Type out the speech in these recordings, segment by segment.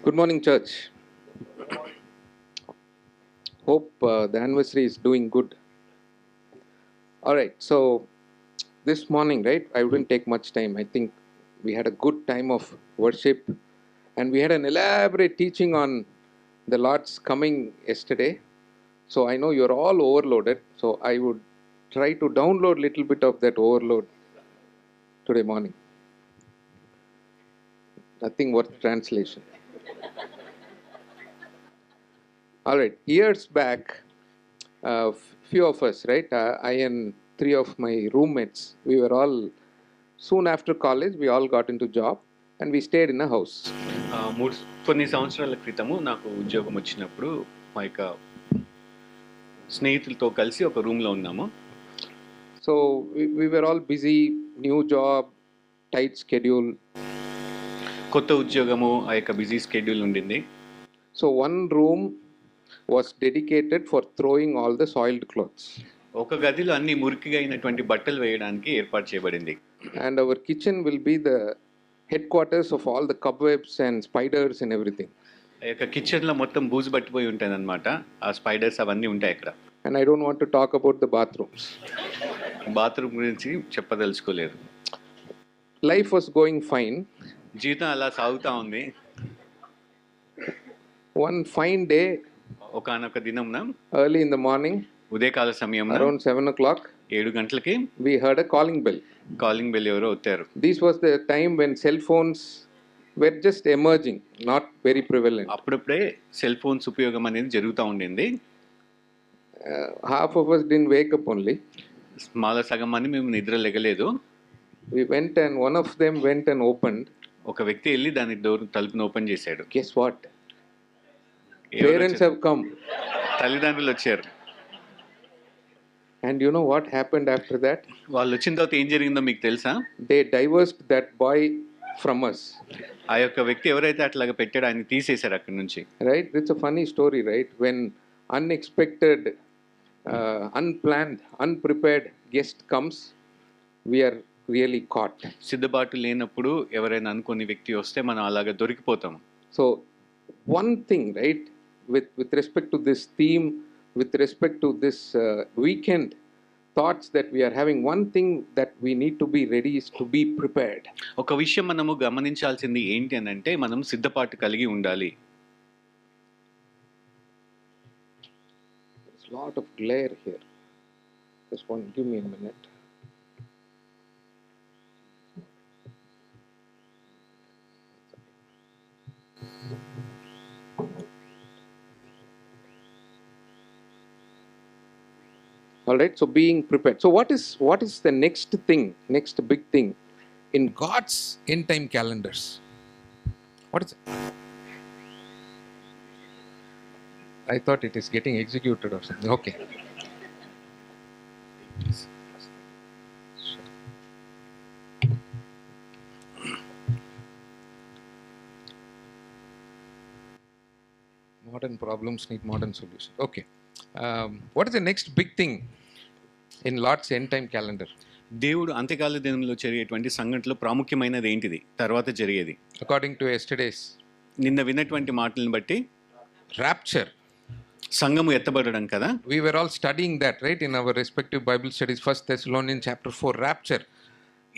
Good morning, church. Hope the anniversary is doing good. All right, so this morning, right, I wouldn't take much time. I think we had a good time of worship and we had an elaborate teaching on the Lord's coming yesterday. So I know you're all overloaded, so I would try to download a little bit of that overload today morning. Nothing worth translation. All right, years back, few of us, right, I and three of my roommates, we were all, soon after college, we all got into job and we stayed in a house. కొన్ని సంవత్సరాల క్రితము నాకు ఉద్యోగం వచ్చినప్పుడు మా యొక్క స్నేహితులతో కలిసి ఒక రూమ్లో ఉన్నాము. So we were all busy, new job, tight schedule. కొత్త ఉద్యోగము, ఆ యొక్క బిజీ స్కెడ్యూల్ ఉండింది. So one room was dedicated for throwing all the soiled clothes. ఒక గదిలో అన్ని మురికిగా అయినటువంటి బట్టలు వేయడానికి ఏర్పాటు చేయబడింది. And our kitchen will be the headquarters of all the cobwebs and spiders and everything. ఆ యొక్క కిచెన్లో మొత్తం బూజు పట్టిపోయి ఉంటుంది అనమాట. ఆ స్పైడర్స్ అవన్నీ ఉంటాయి అక్కడ. And I don't want to talk about the bathrooms. Bathroom గురించి చెప్పదలుచుకోలేదు. Life was going fine. జీవితం అలా సాగుతూ ఉంది. One fine day, ఒకనొక దినంన early in the morning, ఉదయకాల సమయం around 7 o'clock, 7 గంటలకి we heard a calling bell. Calling bell ఎవరో వచ్చారు. This was the time when cell phones were just emerging, not very prevalent. అప్పుడప్పుడే సెల్ ఫోన్స్ ఉపయోగం అనేది జరుగుతూ ఉండింది. Half of us didn't wake up only. మాలో సగం మంది మేము నిద్ర లెగలేదు. We went and one of them went and opened. ఒక వ్యక్తి వెళ్ళి దాని డోర్ తలుపును ఓపెన్ చేశాడు. Guess what? Parents have come. తల్లిదండ్రులు వచ్చారు. And you know what happened after that? వాళ్ళు వచ్చిన తర్వాత ఏం జరిగిందో మీకు తెలుసా? They divorced that boy from us. ఆ యొక్క వ్యక్తి ఎవరైతే అట్లాగా పెట్టాడో ఆయన తీసేశారు అక్కడి నుంచి. Right? It's a funny story, right? When unexpected, unplanned, unprepared guest comes, we are really caught. సిద్ధపాటు లేనప్పుడు ఎవరైనా అనుకోని వ్యక్తి వస్తే మనం అలాగా దొరికిపోతాము. So one thing, right, with respect to this theme, with respect to this weekend thoughts that we are having, one thing that we need to be ready is to be prepared. ఒక విషయం మనము గమనించాల్సింది ఏంటి అని అంటే మనం సిద్ధపాటు కలిగి ఉండాలి. There's a lot of glare here. Just one, give me a minute. All right, so being prepared. So what is the next thing, next big thing in God's end time calendars? What is it? I thought it is getting executed or something. Okay. Modern problems need modern solutions. Okay. What is the next big thing in Lord's end time calendar? దేవుడు అంత్యకాల దినంలో జరిగేటువంటి సంఘటనలో ప్రాముఖ్యమైనది ఏంటిది తర్వాత జరిగేది? According to yesterday's, నిన్న విన్నటువంటి మాటలను బట్టి rapture. సంఘము ఎత్తబడడం కదా. We were all studying that, right, in our respective Bible studies. 1 Thessalonians chapter 4, rapture.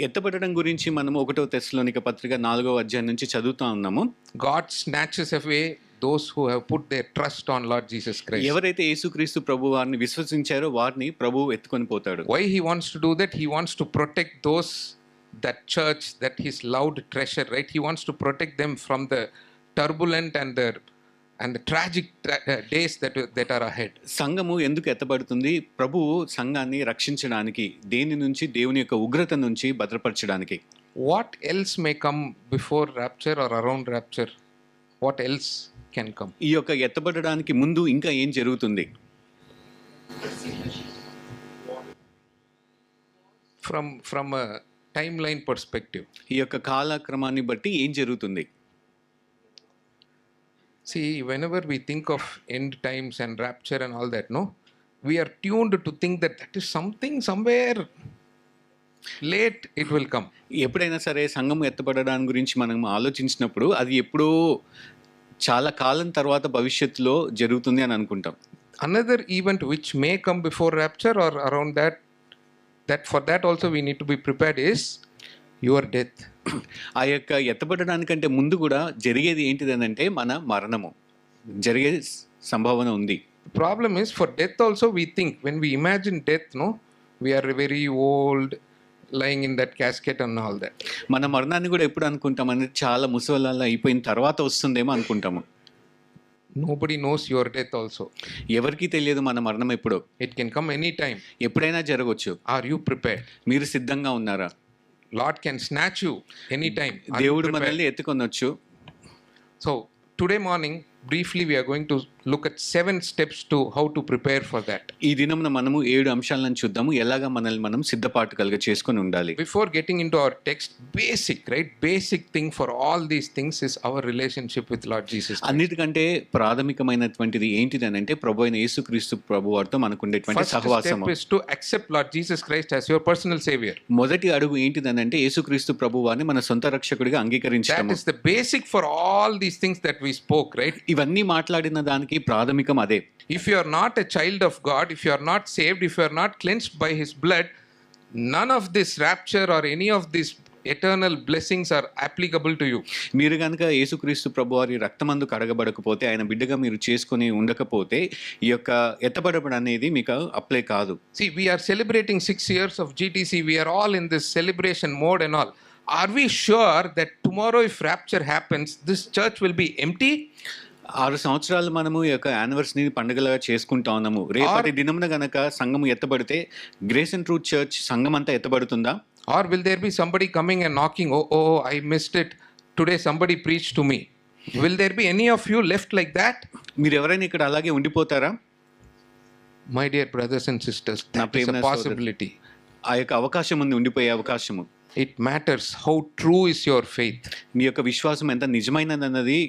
ఎత్తబడడం గురించి మనము 1వ తెస్సలోనిక పత్రిక 4వ అధ్యాయం నుంచి చదువుతా ఉన్నాము. God snatches away those who have put their trust on Lord Jesus Christ. ఎవరైతే యేసుక్రీస్తు ప్రభు వారిని విశ్వసించారో వారిని ప్రభువు ఎత్తుకొని పోతాడు. Why he wants to do that? He wants to protect those, that church, that his loved treasure, right? He wants to protect them from the turbulent and the tragic days that are ahead. సంఘము ఎందుకు ఎత్తబడుతుంది? ప్రభువు సంఘాన్ని రక్షించడానికి, దేని నుంచి? దేవుని యొక్క ఉగ్రత నుంచి భద్రపరచడానికి. What else may come before rapture or around rapture? What else can come? ఈ యొక్క ఎత్తబడడానికి ముందు ఇంకా ఏం జరుగుతుంది? From a timeline perspective. ఈ యొక్క కాలక్రమాన్ని బట్టి ఏం జరుగుతుంది? See, whenever we think of end times and rapture and all that, no, we are tuned to think that is something somewhere late it will come. ఎప్పుడైనా సరే సంఘము ఎత్తబడడానికి గురించి మనం ఆలోచించినప్పుడు అది ఎప్పుడో చాలా కాలం తర్వాత భవిష్యత్తులో జరుగుతుంది అని అనుకుంటాం. Another event which may come before rapture or around that for that also we need to be prepared is your death. ఆ యొక్క ఎత్తబడడానికంటే ముందు కూడా జరిగేది ఏంటిదనంటే మన మరణము జరిగే సంభావన ఉంది. The problem is for death also we think when we imagine death, no, we are very old lying in that casket and all that. మన మరణాన్ని కూడా ఎప్పుడు అనుకుంటాం అనేది చాలా ముసలాల్లో అయిపోయిన తర్వాత వస్తుందేమో అనుకుంటాము. Nobody knows your death also. ఎవరికీ తెలియదు మన మరణం ఎప్పుడో. It can come anytime. ఎప్పుడైనా జరగవచ్చు. Are you prepared? మీరు సిద్ధంగా ఉన్నారా? Lord can snatch you anytime. Are you దేవుడు prepared? మనల్ని ఎత్తుకొనొచ్చు. So today morning briefly we are going to look at 7 steps to how to prepare for that. ఈ దినమున మనము 7 అంశాలను చూద్దాము ఎలాగా మనల్ని మనం సిద్ధపాటు కలిగ చేసుకొని ఉండాలి. Before getting into our text, basic thing for all these things is our relationship with Lord Jesus Christ. అన్నిటికంటే ప్రాథమికమైనటువంటిది ఏంటిది అని అంటే ప్రభు అయిన యేసుక్రీస్తు ప్రభు వారితో మనకు ఉండేటువంటి First సహవాసము. step is to accept Lord Jesus Christ as your personal savior. మొదటి అడుగు ఏంటిది అని అంటే యేసుక్రీస్తు ప్రభు వారిని మన సొంత రక్షకుడిగా That అంగీకరించడము. is the basic for all these things that we spoke, right? ఇవన్నీ మాట్లాడిన దానికి ప్రాథమికం అదే. If you are not a child of God, if you are not saved, if you are not cleansed by his blood, none of this rapture or any of these eternal blessings are applicable to you. మీరు కనుక యేసుక్రీస్తు ప్రభు వారి రక్తమందు కడగబడకపోతే ఆయన బిడ్డగా మీరు చేసుకొని ఉండకపోతే ఈ యొక్క ఎత్తబడబడ అనేది మీకు అప్లై కాదు. See, we are celebrating 6 years of GTC. We are all in this celebration mode and all. Are we sure that tomorrow if rapture happens, this church will be empty? 6 సంవత్సరాలు మనము ఈ యొక్క యానివర్సరీని పండుగలుగా చేసుకుంటా ఉన్నాము. రేపటి దినమున గనక సంఘము ఎత్తబడితే గ్రేస్ అండ్ ట్రూత్ చర్చ్ సంఘం అంతా ఎత్తబడుతుందా? Or will there be somebody coming and knocking, oh, I missed it. Today somebody preached to me. Will there be any of you left like that? మీరు ఎవరైనా ఇక్కడ అలాగే ఉండిపోతారా? My dear brothers and sisters, నా that is ప్రియమైన a possibility. ఆ యొక్క అవకాశం ఉంది, ఉండిపోయే అవకాశము. It matters how true is your faith. మీ యొక్క విశ్వాసం ఎంత నిజమైనదన్నది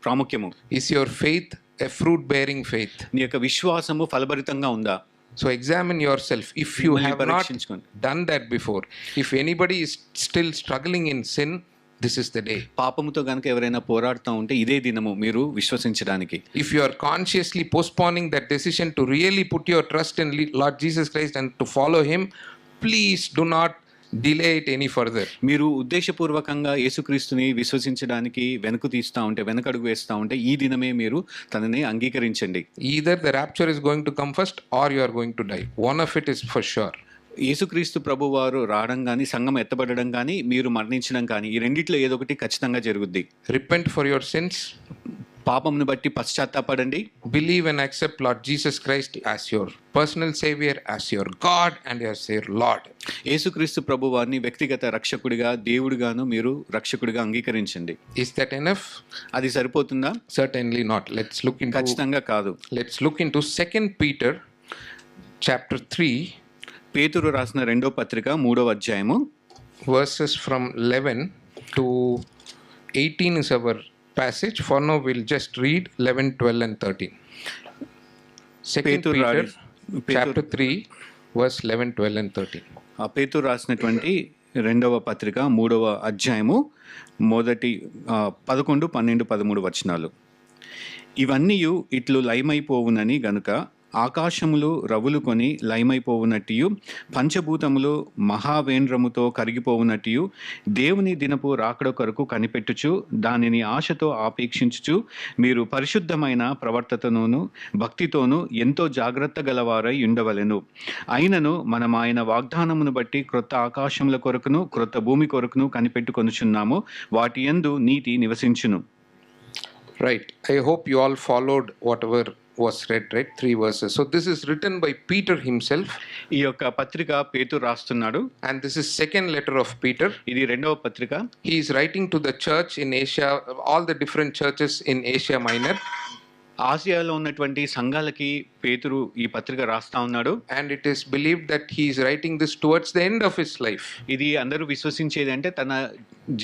ప్రాముఖ్యము. Is your faith a fruit bearing faith? నీ యొక్క విశ్వాసము ఫలభరితంగా ఉందా? So examine yourself. If you మిమ్మల్ని have not పరీక్షించుకోండి. done that before, if anybody is still struggling in sin, this is the day. పాపముతో గనుక ఎవరైనా పోరాడుతూ ఉంటే ఇదే దినము మీరు విశ్వసించడానికి. If you are consciously postponing that decision to really put your trust in Lord Jesus Christ and to follow him, please do not delay it any further. మీరు ఉద్దేశపూర్వకంగా యేసుక్రీస్తుని విశ్వసించడానికి వెనకడుగు వేస్తూ ఉంటే ఈ దినమే మీరు తనని అంగీకరించండి. Either the rapture is going to come first or you are going to die. One of it is for sure. యేసుక్రీస్తు ప్రభు వారు రావడం కానీ సంఘం ఎత్తబడడం కానీ మీరు మరణించడం కానీ ఈ రెండిట్లో ఏదో ఒకటి ఖచ్చితంగా జరుగుద్ది. Repent for your sins. పాపమును బట్టి పశ్చాత్తాపడండి. Believe and accept Lord Jesus Christ as your personal savior, as your God and as your Lord. యేసుక్రీస్తు ప్రభు వారిని వ్యక్తిగత రక్షకుడిగా దేవుడిగాను మీరు రక్షకుడిగా అంగీకరించండి. Is that enough? అది సరిపోతుందా? Certainly not. Let's look ఖచ్చితంగా కాదు. into 2 Peter chapter 3, పేతురు రాసిన 2వ పత్రిక 3వ అధ్యాయము verses from 11 to 18 is our passage. For now we'll just read 11, 12 and 13. 2 Peter chapter 3 verse 11, 12 and 13. పేతురు రాసినటువంటి 2వ పత్రిక 3వ అధ్యాయము మొదటి 11, 12, 13 వచనాలు. ఇవన్నీయు ఇట్లు లయమైపోవునని గనుక ఆకాశములు రవులుకొని లయమైపోవునట్టియు పంచభూతములు మహావేంద్రముతో కరిగిపోవునట్టియు దేవుని దినపు రాకడ కొరకు కనిపెట్టుచు దానిని ఆశతో ఆపేక్షించుచు మీరు పరిశుద్ధమైన ప్రవర్తనతోనూ భక్తితోనూ ఎంతో జాగ్రత్త గలవారై ఉండవలెను. అయినను మనం ఆయన వాగ్దానమును బట్టి క్రొత్త ఆకాశముల కొరకును క్రొత్త భూమి కొరకును కనిపెట్టుకొనుచున్నాము. వాటి యందు నీతి నివసించును. Right. I hope you all followed whatever was read, right? 3 verses. So this is written by Peter himself. ఈ యొక్క పత్రిక పేతురు రాస్తున్నాడు. And this is second letter of Peter. ఇది 2వ పత్రిక. He is writing to the church in Asia, all the different churches in Asia Minor. ఆసియాలో ఉన్నటువంటి సంఘాలకి పేతురు ఈ పత్రిక రాస్తా ఉన్నాడు. And it is believed that he is writing this towards the end of his life. ఇది అందరూ విశ్వసించేది అంటే తన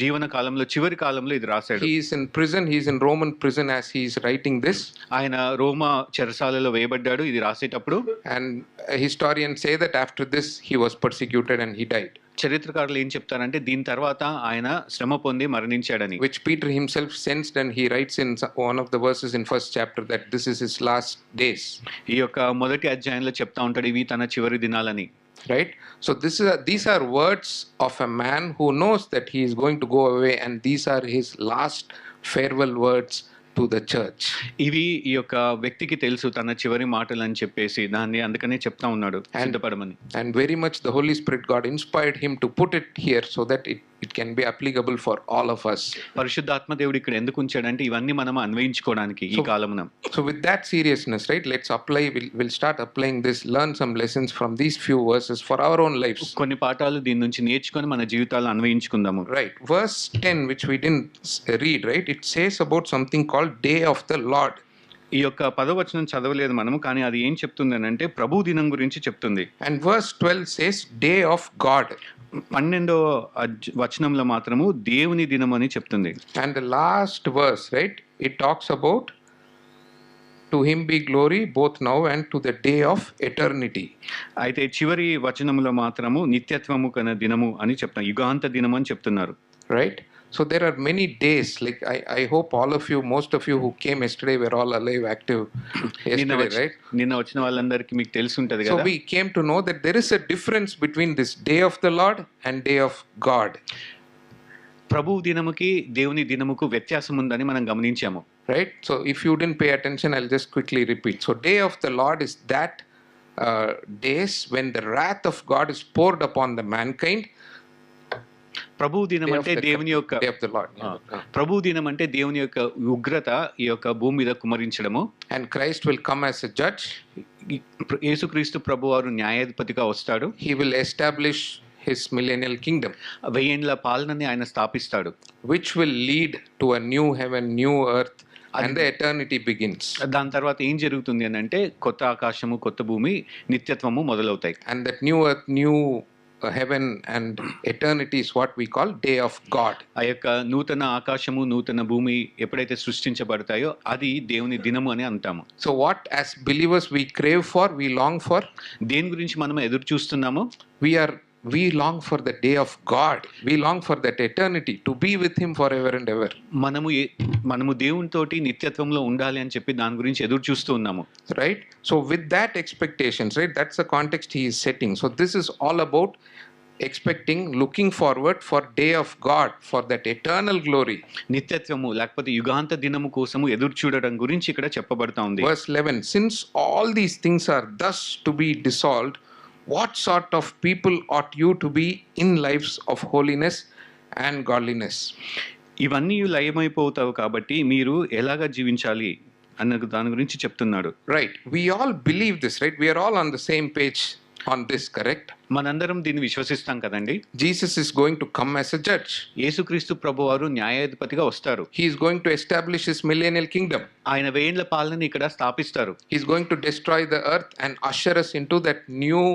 జీవన కాలంలో చివరి కాలంలో ఇది రాశాడు. He is in prison. He is in Roman prison as he is writing this. ఆయన రోమా చెరసాలలో వేయబడ్డాడు ఇది రాసేటప్పుడు. And historians say that after this he was persecuted and he died. చరిత్రకారులు ఏం చెప్తారంటే దీని తర్వాత ఆయన శ్రమ పొంది మరణించాడని. which Peter himself sensed, and he writes in one of the verses in first chapter that this is his last days. ఈ యొక్క మొదటి అధ్యాయంలో చెప్తా ఉంటాడు ఇవి తన చివరి దినాలని. Right? So these are words of a man who knows that he is going to go away, and these are his last farewell words to the church. ఇవి ఈ యొక్క వ్యక్తికి తెలుసు తన చివరి మాటలు అని చెప్పేసి దాన్ని అందుకనే చెప్తా ఉన్నాడు సిద్ధపడమని. And very much the Holy Spirit God inspired him to put it here so that it can be applicable for all of us. పరిశుద్ధాత్మ దేవుడు ఇక్కడ ఎందుకు ఉంచాడంటే ఇవన్నీ మనం అన్వయించుకోవడానికి ఈ కాలమున. So with that seriousness, right, let's apply, we'll start applying this, learn some lessons from these few verses for our own lives. కొన్ని పాఠాలు దీని నుంచి నేర్చుకొని మన జీవితాలను అన్వయించుకుందాము. Right, verse 10 which we didn't read, right, it says about something called day of the Lord. ఈ యొక్క 10వ వచనం చదవలేదు మనము, కానీ అది ఏం చెప్తుంది అంటే ప్రభు దినం గురించి చెప్తుంది. And verse 12 says day of God. 12వ వచనంలో మాత్రము దేవుని దినం అని చెప్తుంది. And the last verse, right, it talks about to him be glory both now and to the day of eternity. అయితే చివరి వచనంలో మాత్రము నిత్యత్వము కన దినము అని చెప్తాను, యుగాంత దినం అని చెప్తున్నారు. Right? So there are many days, like I hope all of you, most of you who came yesterday were all alive, active yesterday, right? నిన్న వచ్చిన వాళ్ళందరికీ మీకు తెలిసి ఉంటది So కదా. we came to know that there is a difference between this day of the Lord and day of God. ప్రభు దినముకి దేవుని దినముకు వ్యత్యాసం ఉందని మనం గమనించాము. Right? So if you didn't pay attention, I'll just quickly repeat. So day of the Lord is that days when the wrath of God is poured upon the mankind. ప్రభు దినం అంటే దేవుని యొక్క day of the Lord. ప్రభు దినం అంటే దేవుని యొక్క ఉగ్రత ఈ యొక్క భూమి మీద కుమరించడము. And Christ will come as a judge. యేసుక్రీస్తు ప్రభువారు న్యాయాధిపతిగా వస్తాడు. He will establish his millennial kingdom, 1000 ఏండ్ల పాలనని ఆయన స్థాపిస్తాడు, which will lead to a new heaven, new earth, and the eternity begins. దాని తర్వాత ఏం జరుగుతుంది అని అంటే కొత్త ఆకాశము కొత్త భూమి నిత్యత్వము మొదలవుతాయి. And that new earth, new heaven and eternity is what we call day of God. ఆ యొక్క నూతన ఆకాశము నూతన భూమి ఎప్పుడైతే సృష్టించబడతాయో అది దేవుని దినము అని అంటాము. So what as believers we crave for, we long for? దేని గురించి మనం ఎదురు చూస్తున్నాము? We long for the day of God. We long for that eternity, to be with him forever and ever. మనము దేవునితోటి నిత్యత్వంలో ఉండాలి అని చెప్పి దాని గురించి ఎదురు చూస్తూ ఉన్నాము. Right? So with that expectations, right, that's the context he is setting. So this is all about expecting, looking forward for day of God, for that eternal glory. నిత్యత్వము లేకపోతే యుగాంత దినము కోసము ఎదురు చూడడం గురించి ఇక్కడ చెప్పబడతా ఉంది. Verse 11, since all these things are thus to be dissolved, what sort of people ought you to be in lives of holiness and godliness? ఇవన్నీ లయమైపోతావు కాబట్టి మీరు ఎలాగా జీవించాలి అన్న దాని గురించి చెప్తున్నాడు. Right, we all believe this, right? We are all on the same page on this, correct? మనందరం దీన్ని విశ్వసిస్తాం కదండి. Jesus is going to come as a judge. యేసుక్రీస్తు ప్రభువారు న్యాయాధిపతిగా వస్తారు. He is going to establish his millennial kingdom. ఆయన 1000 ఏండ్ల పాలనని ఇక్కడ స్థాపిస్తారు. He is going to destroy the earth and usher us into that new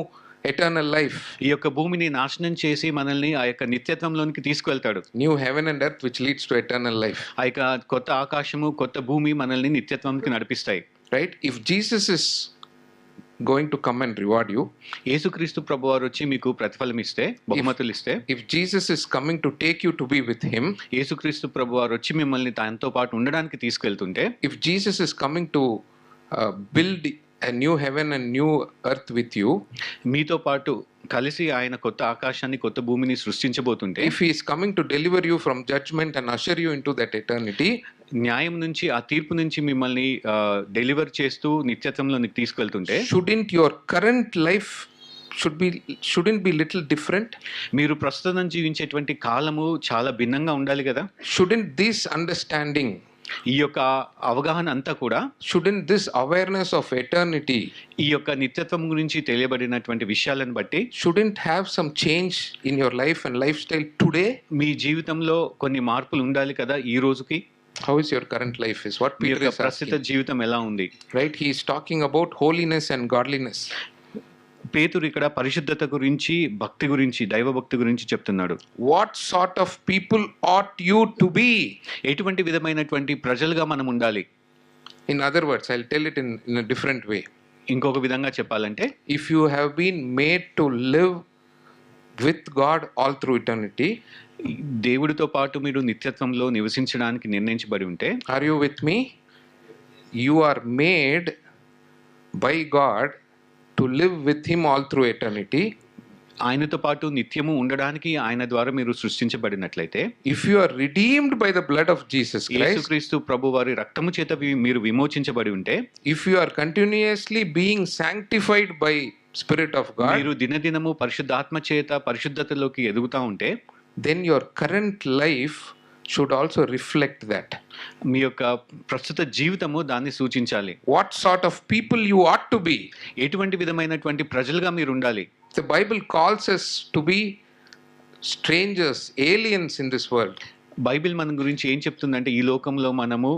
eternal life. ఈ యొక్క భూమిని నాశనం చేసి మనల్ని ఆ యొక్క నిత్యత్వంలోనికి తీసుకువెళ్తాడు. New heaven and earth which leads to eternal life. ఆ యొక్క కొత్త ఆకాశము కొత్త భూమి మనల్ని నిత్యత్వంకి నడిపిస్తాయి. Right? If Jesus is going to come and reward you, యేసుక్రీస్తు ప్రభువారు వచ్చి మీకు ప్రతిఫలం ఇస్తే బహుమతులు ఇస్తే, if Jesus is coming to take you to be with him, యేసుక్రీస్తు ప్రభువారు వచ్చి మిమ్మల్ని తనతో పాటు ఉండడానికి తీసుకెళ్తుంటే, if Jesus is coming to build a new heaven and new earth with you, మీతో పాటు కలిసి ఆయన కొత్త ఆకాశాన్ని కొత్త భూమిని సృష్టించబోతుంటే, if he is coming to deliver you from judgment and usher you into that eternity, న్యాయం నుంచి ఆ తీర్పు నుంచి మిమ్మల్ని డెలివర్ చేస్తూ నిత్యత్వంలోనికి తీసుకెళ్తుంటే, shouldn't your current life shouldn't be little different? మీరు ప్రస్తుతం జీవించేటువంటి కాలము చాలా భిన్నంగా ఉండాలి కదా. Shouldn't this understanding, ఈ యొక్క అవగాహన అంతా కూడా, shouldn't this awareness of eternity, ఈ యొక్క నిత్యత్వం గురించి తెలియబడినటువంటి విషయాలను బట్టి, shouldn't have some change in your life and lifestyle today? మీ జీవితంలో కొన్ని మార్పులు ఉండాలి కదా ఈ రోజుకి. How is your current life is what me Peter యొక్క is ప్రస్తుత asking. జీవితం ఎలా ఉంది? Right? He is talking about holiness and godliness. పేతురు ఇక్కడ పరిశుద్ధత గురించి భక్తి గురించి దైవభక్తి గురించి చెప్తున్నాడు. What sort of people ought you to be? ఎటువంటి విధమైనటువంటి ప్రజలుగా మనం ఉండాలి? In other words, I'll tell it in a different way. ఇంకొక విధంగా చెప్పాలంటే, If you have been made to live with God all through eternity. దేవుడితో పాటు మీరు నిత్యత్వంలో నివసించడానికి నిర్ణయించబడి ఉంటే, Are you with me? You are made by God to live with Him all through eternity. ఆయనతో పాటు నిత్యము ఉండడానికి ఆయన ద్వారా మీరు సృష్టించబడినట్లయితే, If you are redeemed by the blood of Jesus Christ, యేసుక్రీస్తు ప్రభు వారి రక్తము చేత మీరు విమోచించబడి ఉంటే, if you are continuously being sanctified by Spirit of God, మీరు దినదినము పరిశుద్ధాత్మ చేత పరిశుద్ధతలోకి ఎదుగుతా ఉంటే, then your current life should also reflect that. మీ యొక్క ప్రస్తుత జీవితము దాన్ని సూచించాలి. What sort of people you ought to be. ఎటువంటి విధమైనటువంటి ప్రజలుగా మీరు ఉండాలి. The Bible calls us to be strangers, aliens in this world. Bible మన గురించి ఏం చెప్తుందంటే, ఈ లోకంలో మనము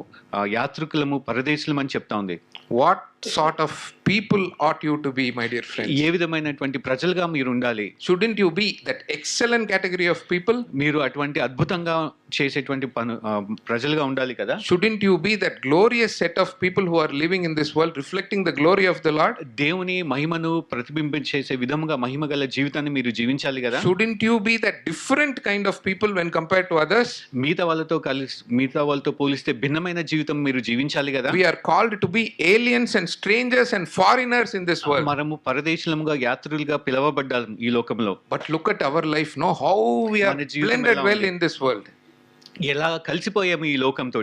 యాత్రికులము, పరదేశులము అని చెప్తా ఉంది. What sort of people ought you to be, my dear friends? ఏ విధమైనటువంటి ప్రజలుగా మీరు ఉండాలి. Shouldn't you be that excellent category of people? మీరు అటువంటి అద్భుతంగా చేసేటువంటి ప్రజలుగా ఉండాలి కదా. Shouldn't you be that glorious set of people who are living in this world reflecting the glory of the Lord? దేవుని మహిమను ప్రతిబింబించేసే విధముగా మహిమగల జీవితాన్ని మీరు జీవించాలి కదా. Shouldn't you be that different kind of people when compared to others? మిగతా వాళ్ళతో పోలిస్తే భిన్నమైన జీవితం మీరు జీవించాలి కదా. We are called to be aliens and strangers and foreigners in this world. మనము పరదేశులముగా, యాత్రికులుగా పిలవబడ్డాము ఈ లోకంలో. But look at our life, no, how we are మన జీవితం blended ఎలా well ఉంది? in this world. ఎలా కలిసిపోయాము ఈ లోకంతో.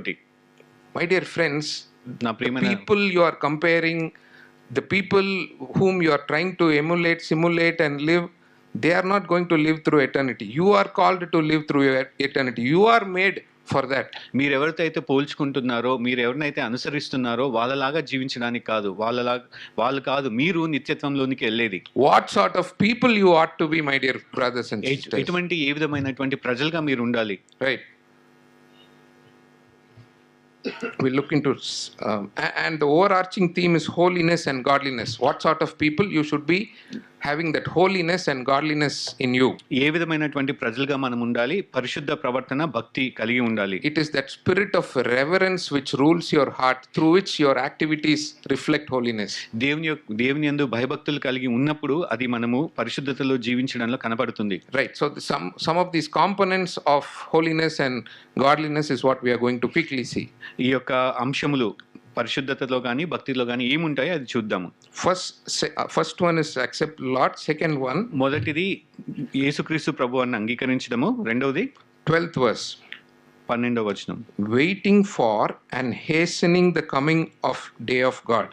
My dear friends, నా ప్రియమైన people you are comparing, the people whom you are trying to emulate, simulate and live, they are not going to live through eternity. You are called to live through eternity. You are made for that. మీరు ఎవరితో అయితే పోల్చుకుంటున్నారో, మీరు ఎవరినైతే అనుసరిస్తున్నారో వాళ్ళలాగా జీవించడానికి కాదు, వాళ్ళు కాదు, మీరు నిత్యత్వంలోనికి వెళ్ళేది. What sort of people you ought to be, my dear brothers and sisters? ఎటువంటి ఏ విధమైనటువంటి ప్రజలుగా మీరు ఉండాలి. Right. We look into and the overarching theme is holiness and godliness. What sort of people you should be having that holiness and godliness in you? ఏ విధమైనటువంటి ప్రజలుగా మనం ఉండాలి, పరిశుద్ధ ప్రవర్తన, భక్తి కలిగి ఉండాలి. It is that spirit of reverence which rules your heart, through which your activities reflect holiness. దేవుని యందు భయభక్తులు కలిగి ఉన్నప్పుడు అది మనము పరిశుద్ధతలో జీవించడంలో కనబడుతుంది. Right. So some of these components of holiness and godliness is what we are going to quickly see. ఈ యొక్క అంశములు పరిశుద్ధతలో కానీ భక్తిలో కానీ ఏముంటాయో అది చూద్దాము. First one is accept Lord. Second one, మొదటిది యేసుక్రీస్తు ప్రభువుని అంగీకరించడము. రెండవది 12th verse, 12వ వచనం, waiting for and hastening the coming of day of God.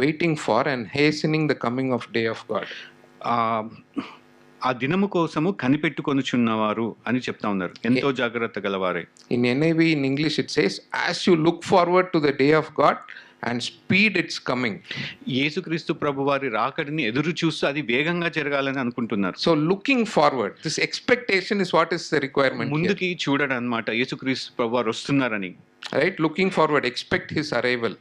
Waiting for and hastening the coming of day of God. ఆ దినము కోసము కనిపెట్టుకొనుచున్నవారు అని చెప్తా ఉన్నారు. ఎంతో జాగ్రత్త గలవారే. In NIV, in English, it says, as you look forward to the day of God and speed its coming. యేసుక్రీస్తు ప్రభువారి రాకడిని ఎదురు చూస్తూ అది వేగంగా జరగాలని అనుకుంటున్నారు. So looking forward, this expectation is what is the requirement here. ముందుకి చూడడం అన్నమాట, యేసుక్రీస్తు ప్రభువారు వస్తున్నారని. Right? Looking forward, expect his arrival.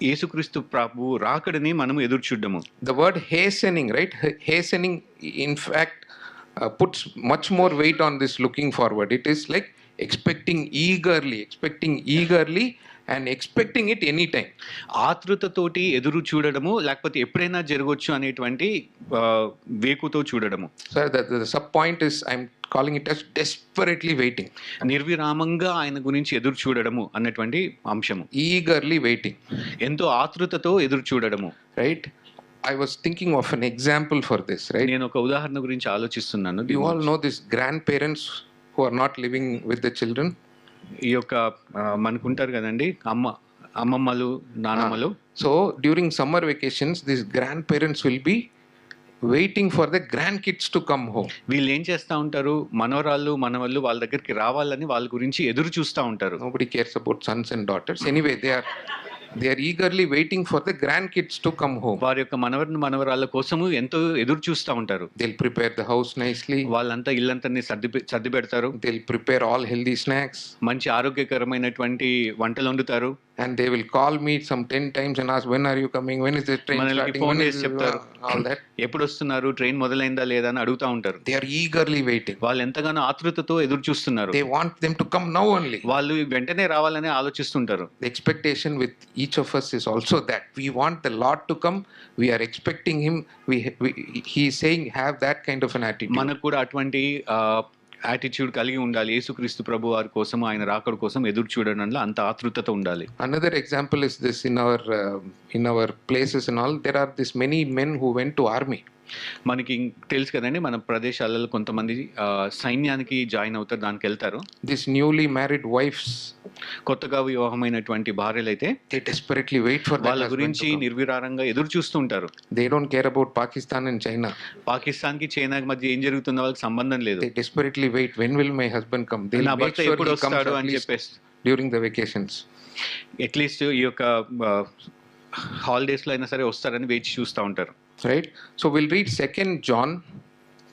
యేసుక్రీస్తు ప్రభు రాకడిని మనం ఎదురు చూడము. The word hastening, right? Hastening, in fact, puts much more weight on this looking forward. It is like expecting eagerly and expecting it anytime. ఆతృతతోటి ఎదురు చూడడము, లేకపోతే ఎప్పుడైనా జరగవచ్చు అనేటువంటి వేకుతో చూడడము. So the sub point is, I'm calling it as desperately waiting. నిర్విరామంగా ఆయన గురించి ఎదురు చూడడము అన్నటువంటి అంశము. Eagerly waiting. ఎంతో ఆతృతతో ఎదురు చూడడము. Right? I was thinking of an example for this, right? నేను ఒక ఉదాహరణ గురించి ఆలోచిస్తున్నాను. You all know these grandparents who are not living with the children. ఈ యొక్క మనకుంటారు కదండి అమ్మమ్మలు, నానమ్మలు. So during summer vacations, these grandparents will be waiting for the grandkids to come home. వీళ్ళు ఏం చేస్తూ ఉంటారు, మనవరాళ్ళు మనవళ్ళు వాళ్ళ దగ్గరికి రావాలని వాళ్ళ గురించి ఎదురు చూస్తూ ఉంటారు. Nobody cares about sons and daughters. Anyway, they are eagerly waiting for the grandkids to come home. వారి యొక్క మనవరాళ్ళ కోసము ఎంతో ఎదురు చూస్తూ ఉంటారు. They'll prepare the house nicely. వాళ్ళంతా ఇల్లంతని సర్ది పెడతారు. They'll prepare all healthy snacks. మంచి ఆరోగ్యకరమైనటువంటి వంటలు వండుతారు. and they will call me some 10 times and ask, when are you coming, when is the train మనల్ని starting, ఫోన్ when is చేసి చెప్తారు all that. ఎప్పుడు వస్తున్నారు, ట్రైన్ మొదలైందా లేదా అని అడుగుతా ఉంటారు. They are eagerly waiting. వాళ్ళు ఎంతగానో ఆతృతతో ఎదురు చూస్తున్నారు. They want them to come now only. వాళ్ళు వెంటనే రావాలని ఆలోచిస్తుంటారు. The expectation with each of us is also that we want the Lord to come, we are expecting him, he is saying have that kind of an attitude. మనకు కూడా అటువంటి attitude కలిగి ఉండాలి. యేసుక్రీస్తు ప్రభు వారి కోసం, ఆయన రాకడ కోసం ఎదురు చూడడంలో అంత ఆతృతత ఉండాలి. Another example is this: in our places and all, there are this many men who went to army. మనకి తెలుసు కదండి, మన ప్రదేశాలలో కొంతమంది సైన్యానికి జాయిన్ అవుతారు, దానికి వెళ్తారు. These newly married wives, కొత్తగా వివాహమైనటువంటి భార్యలైతే they desperately wait for వాళ్ళ their గురించి husband to come. నిర్విరారంగా ఎదురు చూస్తుంటారు. They don't care about Pakistan and China. Pakistan కి చైనాకి మధ్య ఏం జరుగుతుందో వాళ్ళకి సంబంధం లేదు. They desperately wait, when will my husband come? They'll నా make భర్త sure ఎప్పుడు he comes వస్తాడు at అని least చెప్పేసి during the vacations. అట్లీస్ట్ ఈ యొక్క హాలిడేస్ లో అయినా సరే వస్తారని వేచి చూస్తూ ఉంటారు. Right? So we'll read 2 John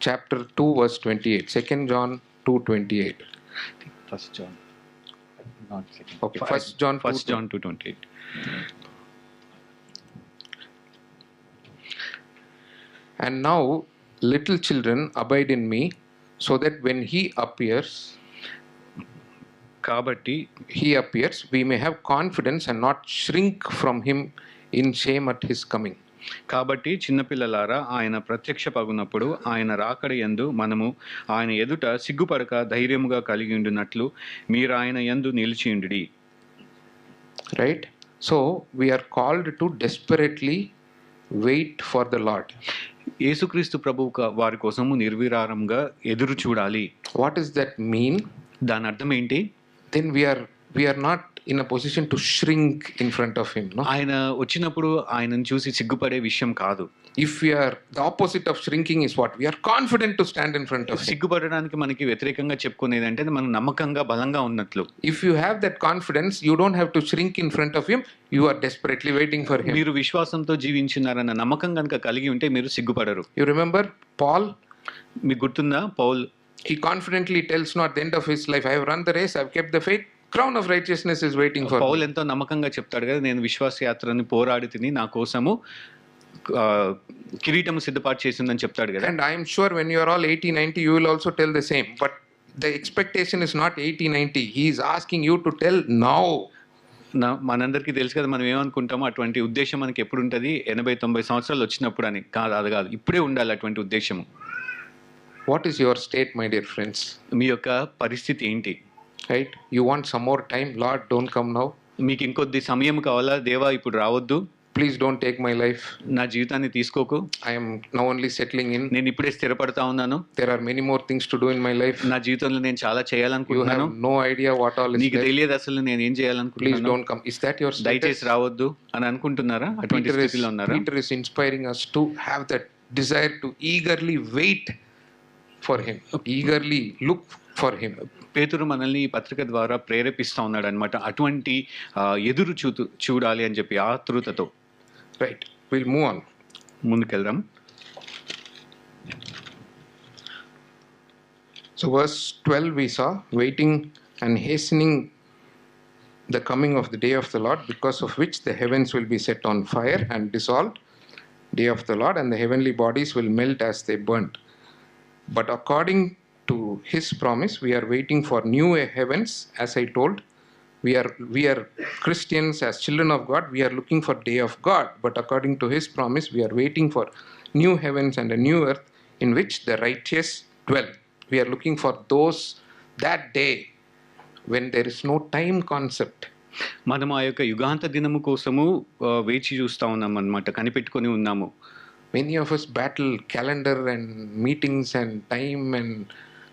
chapter 2 verse 28. 2 John 2:28. First John Okay, 1 John 2:28. And now, little children, abide in me, so that when he appears, కాబట్టి we may have confidence and not shrink from him in shame at his coming. కాబట్టి చిన్నపిల్లలారా, ఆయన ప్రత్యక్షపగునప్పుడు ఆయన రాకడ యందు మనము ఆయన ఎదుట సిగ్గుపడక ధైర్యముగా కలిగి ఉండునట్లు మీరు ఆయన యందు నిలిచియుండుడి. Right? So we are called to desperately wait for the Lord. యేసుక్రీస్తు ప్రభువు వారి కోసము నిర్విరారంగా ఎదురు చూడాలి. What does that mean? దాని అర్థం ఏంటి? Then we are not in a position to shrink in front of him, no? ఆయన వచ్చినప్పుడు ఆయనను చూసి సిగ్గుపడే విషయం కాదు. If we are, the opposite of shrinking is what? We are confident to stand in front of him. సిగ్గుపడడానికి మనకి వ్యతిరేకంగా చెప్పుకునేది అంటే మనం నమ్మకంగా బలంగా ఉన్నట్లు. If you have that confidence, you don't have to shrink in front of him. You are desperately waiting for him. మీరు విశ్వాసంతో జీవించున్నారన్న నమ్మకం కనుక కలిగి ఉంటే మీరు సిగ్గుపడరు. You remember Paul? మీకు గుర్తుందా? Paul He confidently tells, no, at the end of his life, I have run the race, I have kept the faith, crown of righteousness is waiting for Paul me. ఎంతో నమ్మకంగా చెప్తాడు కదా, నేను విశ్వాస యాత్రని పోరాడి తిని నా కోసము కిరీటము సిద్ధపాటు చేసిందని చెప్తాడు కదా. And I am sure when you are all 80-90, you will also tell the same. But the expectation is not 80-90. He is asking you to tell now. మనందరికీ తెలుసు కదా, మనం ఏమనుకుంటామో అటువంటి ఉద్దేశం మనకి ఎప్పుడు ఉంటుంది, 80-90 సంవత్సరాలు వచ్చినప్పుడు అని కాదు. అది కాదు, ఇప్పుడే ఉండాలి అటువంటి ఉద్దేశము. What is your state, my dear friends? మీ యొక్క పరిస్థితి ఏంటి? Right? You want some more time? Lord, don't come now. మీకు ఇంకొద్ది సమయం కావాలా? దేవా ఇప్పుడు రావద్దు, Please don't take my life. నా జీవితాన్ని తీసుకోకు, I am now only settling in. నేను ఇప్పుడే స్థిరపడతా ఉన్నాను, There are many more things to do in my life. నా జీవితంలో నేను చాలా You చేయాలనుకుంటున్నాను, have no idea what all is నీకు there. తెలియదు అసలు నేను ఏం Please చేయాలనుకుంటున్నాను, don't come. Is that your status? దయచేసి రావద్దు అని అనుకుంటున్నారా? అటువంటి స్థితిలో ఉన్నారా? Peter is inspiring us to have that desire to eagerly wait for him, eagerly look for him. పేతురు మనల్ని ఈ పత్రిక ద్వారా ప్రేరేపిస్తా ఉన్నాడు అనమాట, అటువంటి ఎదురు చూడాలి అని చెప్పి ఆతృతతో. Right, we'll move on. ముందుకెళ్దాం. So verse 12 we saw, waiting and hastening the coming of the day of the Lord, because of which the heavens will be set on fire and dissolved, day of the Lord, and the heavenly bodies will melt as they burnt. But according to his promise, we are waiting for new heavens. As I told, we are Christians, as children of God, we are looking for day of God. But according to his promise, we are waiting for new heavens and a new earth in which the righteous dwell. We are looking for that day when there is no time concept. మనం ఆ యొక్క యుగాంత దినము కోసము వేచి చూస్తా ఉన్నాం అన్నమాట, కనిపెట్టుకొని ఉన్నాము. Many of us battle calendar and meetings and time and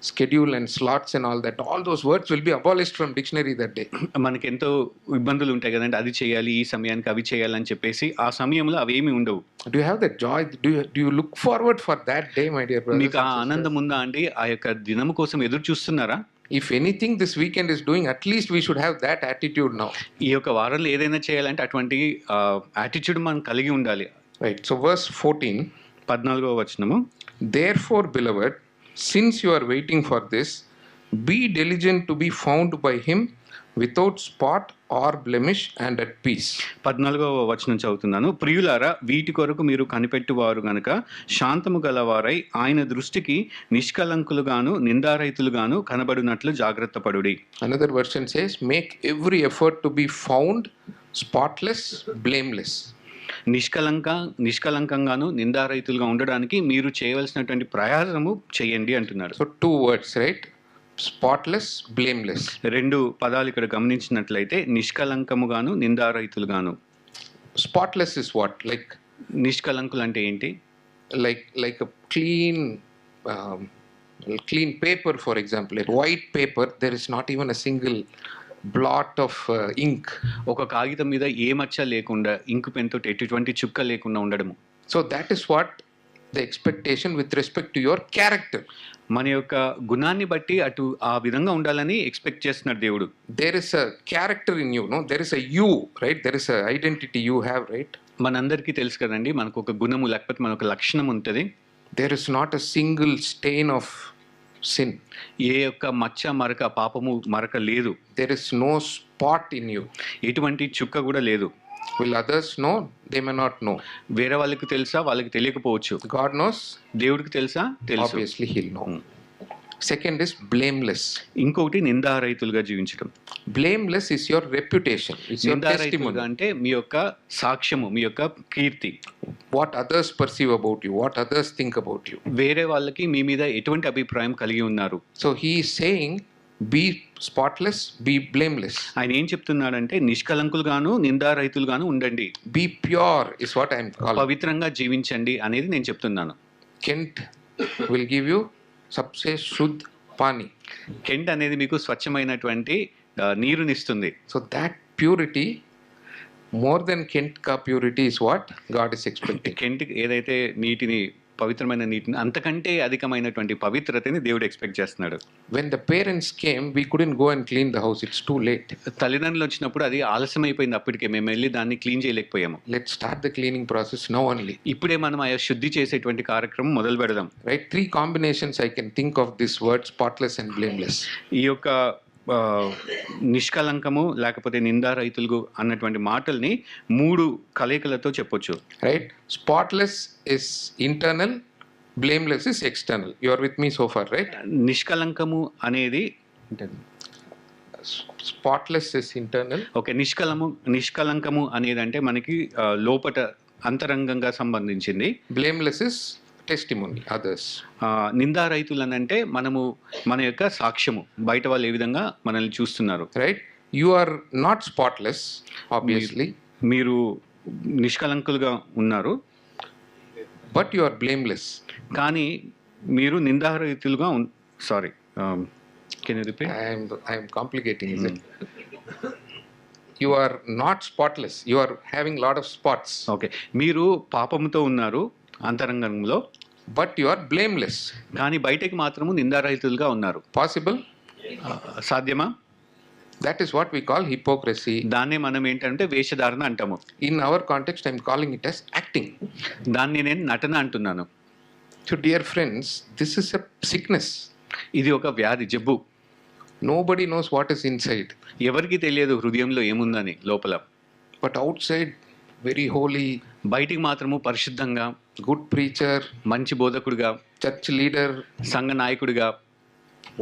schedule and slots and all that. All those words will be abolished from dictionary that day. మనకి ఎంతో ఇబ్బందులు ఉంటాయి కదండి, అది చేయాలి, ఈ సమయానికి అవి చేయాలని చెప్పేసి ఆ సమయంలో అవేమి ఉండవు. Do you have that joy? Do you look forward for that day, my dear brothers? మీకు ఆ ఆనందం ఉందా అండి? ఆ యొక్క దినము కోసం ఎదురు చూస్తున్నారా? If anything this weekend is doing, at least we should have that attitude now. ఈ యొక్క వారంలో ఏదైనా చేయాలంటే అటువంటి యాటిట్యూడ్ మనం కలిగి ఉండాలి. Right. So verse 14. 14వ వచనము, Therefore, beloved, since you are waiting for this, be diligent to be found by him without spot or blemish and at peace. 14వ వచనం చదువుతున్నాను. ప్రియులారా, వీటి కొరకు మీరు కనిపెట్టువారు గనుక శాంతము గలవారై ఆయన దృష్టికి నిష్కలంకులుగాను నిందారహితులుగాను కనబడినట్లు జాగ్రత్త పడుడి. Another version says, make every effort to be found spotless, blameless. నిష్కలంకంగాను నిందారహితులుగా ఉండడానికి మీరు చేయవలసినటువంటి ప్రయాసము చేయండి అంటున్నారు. So 2 words, right? Spotless, blameless. 2 పదాలు ఇక్కడ గమనించినట్లయితే నిష్కలంకముగాను నిందారహితులుగాను. Spotless is what? నిష్కలంకులు అంటే ఏంటి? Like a clean paper, for example. Like white paper, there is not even a single blot of ink. ఒక కాగితం మీద ఏ మచ్చ లేకుండా, ఇంకు పెన్ తోటి ఎటువంటి చుక్క లేకుండా ఉండడము. So that is what the expectation with respect to your character. మన యొక్క గుణాన్ని బట్టి అటు ఆ విధంగా ఉండాలని ఎక్స్పెక్ట్ చేస్తున్నాడు దేవుడు. There is a character in you, no? There is a you, right? There is a identity you have, right? మనందరికీ తెలుసు కదండి, మనకు ఒక గుణము లేకపోతే మనకు లక్షణం ఉంటుంది. There is not a single stain of sin. ఏ యొక్క మచ్చ మరక, పాపము మరక లేదు. There is no spot in you. ఎటువంటి చుక్క కూడా లేదు. Will others know? They may not know. వేరే వాళ్ళకి తెలుసా? వాళ్ళకి తెలియకపోవచ్చు. God knows. దేవుడికి తెలుసా? తెలుసు. Obviously he'll know. Second is blameless. ఇంకొకటి నిందారహితులుగా జీవించడం. Blameless is your reputation. It's your testimony. అంటే మీ యొక్క సాక్ష్యము, మీ యొక్క కీర్తి. What others perceive about you, what others think about you. వేరే వాళ్ళకి మీ మీద ఎటువంటి అభిప్రాయం కలిగి ఉన్నారు. So he is saying, be spotless, be blameless. ఆయన ఏం చెప్తున్నాడంటే నిష్కలంకులుగాను నిందారహితులుగాను ఉండండి. Be pure is what I am calling. పవిత్రంగా జీవించండి అనేది నేను చెప్తున్నాను. Kent will give you सबसे शुद्ध पानी. కెంట్ అనేది మీకు స్వచ్ఛమైనటువంటి నీరునిస్తుంది. So that purity, more than Kent ka purity, is what God is expecting. Kent ఏదైతే నీటిని, పవిత్రమైన నీటిని, అంతకంటే అధికమైనటువంటి పవిత్రతని దేవుడు ఎక్స్పెక్ట్ చేస్తున్నాడు. When the parents came, we couldn't go and clean the house. It's too late. తల్లిదండ్రులు వచ్చినప్పుడు అది ఆలస్యం అయిపోయింది. అప్పటికే మేము వెళ్ళి దాన్ని clean చేయలేకపోయాము. Let's start the cleaning process now only. ఇప్పుడే మనం ఆ శుద్ధి చేసేటువంటి కార్యక్రమం మొదలు పెడదాం. Right? 3 combinations I can think of this word spotless and blameless. ఈ యొక్క నిష్కలంకము లేకపోతే నిందారహితులు అన్నటువంటి మాటల్ని 3 కలయికలతో చెప్పొచ్చు. Right? Spotless is internal, blameless is external. You are with me so far, right? నిష్కలంకము అనేది Spotless is internal. ఓకే, నిష్కలంకము అనేది అంటే మనకి లోపట అంతరంగంగా సంబంధించింది. Blameless is testimony, others. నిందారహితులు అని అంటే మనము మన యొక్క సాక్ష్యము, బయట వాళ్ళు ఏ విధంగా మనల్ని చూస్తున్నారు. Right? You are not spotless, obviously. మీరు నిష్కలంకులుగా ఉన్నారు, but you are blameless. కానీ మీరు నిందారహితులుగా sorry, can you repeat? I am complicating, is it? You are not spotless. You are having lot of spots. Okay, మీరు పాపముతో ఉన్నారు అంతరంగంలో, but you are blameless. కానీ బయటకి మాత్రము నిందారహితులుగా ఉన్నారు. Possible? సాధ్యమా? That is what we call hypocrisy. దాన్నే మనం ఏంటంటే వేషధారణ అంటాము. In our context, I am calling it as acting. దాన్ని నేను నటన అంటున్నాను. So dear friends, this is a sickness. ఇది ఒక వ్యాధి, జబ్బు. Nobody knows what is inside. ఎవరికి తెలియదు హృదయంలో ఏముందని లోపల. But outside, very holy. బయటికి మాత్రము పరిశుద్ధంగా, good preacher, మంచి బోధకుడిగా, church leader, సంఘ నాయకుడిగా.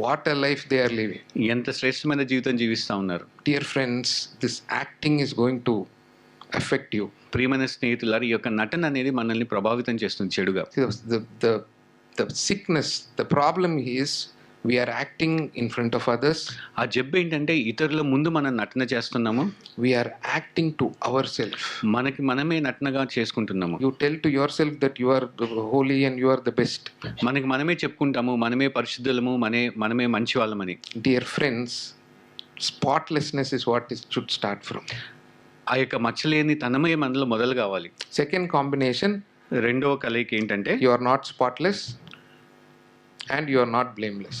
What a life they are living. ఎంత శ్రేష్టమైన జీవితం జీవిస్తూ ఉన్నారు. Dear friends, this acting is going to affect you. ప్రియమైన స్నేహితులారా, ఈ యొక్క నటన అనేది మనల్ని ప్రభావితం చేస్తుంది చెడుగా. The sickness, the problem is we are acting in front of others. ఆ జబ్బు ఏంటంటే ఇతరుల ముందు మనం నటన చేస్తున్నాము. We are acting to ourselves. మనకి మనమే నటనగా చేసుకుంటున్నాము. You tell to yourself that you are holy and you are the best. మనకి మనమే చెప్పుకుంటాము, మనమే పరిశుద్ధులము, మనమే మంచి వాళ్ళమని. Dear friends, spotlessness is what it should start from. ఆ యొక్క మచ్చలేని తనమే మనలో మొదలు కావాలి. Second combination, రెండవ కలయిక ఏంటంటే you are not spotless and you are not blameless.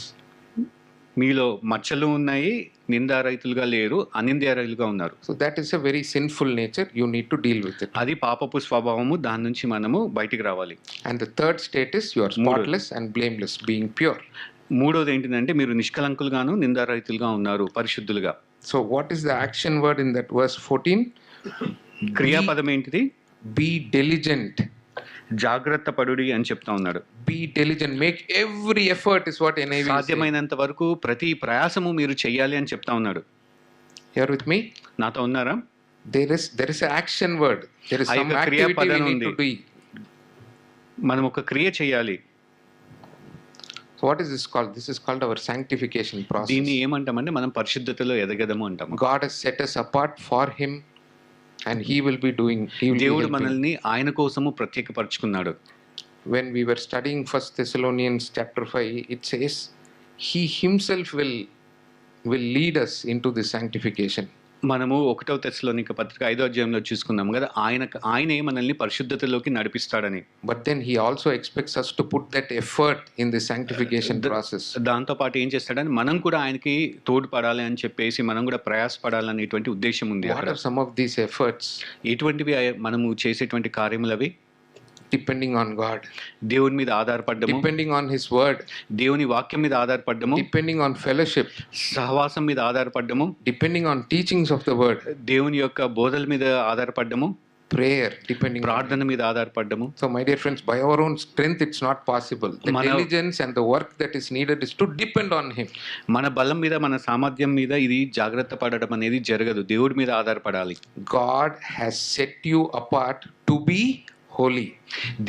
మీలో మచ్చలు ఉన్నాయి, నిందారహితులుగా లేరు, అనిందారహితులుగా ఉన్నారు. So that is a very sinful nature. You need to deal with it. అది పాపపు స్వభావము, దాని నుంచి మనము బయటికి రావాలి. And the third state is you are spotless and blameless, being pure. మూడోది ఏంటంటే మీరు నిష్కలంకులుగాను నిందారహితులుగా ఉన్నారు, పరిశుద్ధులుగా. So, what is the action word in that verse 14? క్రియాపదం ఏంటిది? Be diligent. జాగ్రత్త పడుడి అని చెప్తా ఉన్నాడు. Be diligent. Make every effort is what NIV is saying. సాధ్యమైనంత వరకు ప్రతి ప్రయాసము మీరు చెయ్యాలి అని చెప్తా ఉన్నాడు. You are with me? నాతో ఉన్నారా? There is an action word. There is ఆ some యొక్క activity we క్రియాపదం need to ఉంది. do. మనం ఒక క్రియ చేయాలి. So what is this called? This is called our sanctification process. దీన్ని ఏమంటామంటే మనం పరిశుద్ధతలో ఎదగదము అంటాము. God has set us apart for Him, and He will be doing. He will be దేవుడు helping. మనల్ని ఆయన కోసము ప్రత్యేకపరుచుకున్నాడు. When we were studying 1 Thessalonians chapter 5, it says He Himself will lead us into this sanctification. మనము 1వ తెస్సలోనిక పత్రిక 5వ అధ్యాయంలో చూసుకున్నాం కదా, ఆయనే మనల్ని పరిశుద్ధతలోకి నడిపిస్తాడని. But then He also expects us to put that effort in the sanctification process. దాంతో పాటు ఏం చేస్తాడని మనం కూడా ఆయనకి తోడ్పడాలి అని చెప్పేసి మనం కూడా ప్రయాసపడాలనేటువంటి ఉద్దేశం ఉంది What అక్కడ. are some of these efforts? ఎటువంటివి మనము చేసేటువంటి కార్యములు అవి? Depending on God, దేవుని మీద ఆధారపడ్డము, depending on His word, దేవుని వాక్యం మీద ఆధారపడ్డము, depending on fellowship, సహవాసం మీద ఆధారపడ్డము, depending on teachings of the word, దేవుని యొక్క బోధల మీద ఆధారపడ్డము, prayer, depending on. ప్రార్థన మీద ఆధారపడ్డము. So my dear friends, by our own strength it's not possible. The diligence and the work that is needed is to depend on Him. మన బలం మీద మన సామర్థ్యం మీద ఇది జాగ్రత్త పడడం అనేది జరగదు. దేవుడి మీద ఆధారపడాలి. God has set you apart to be holy.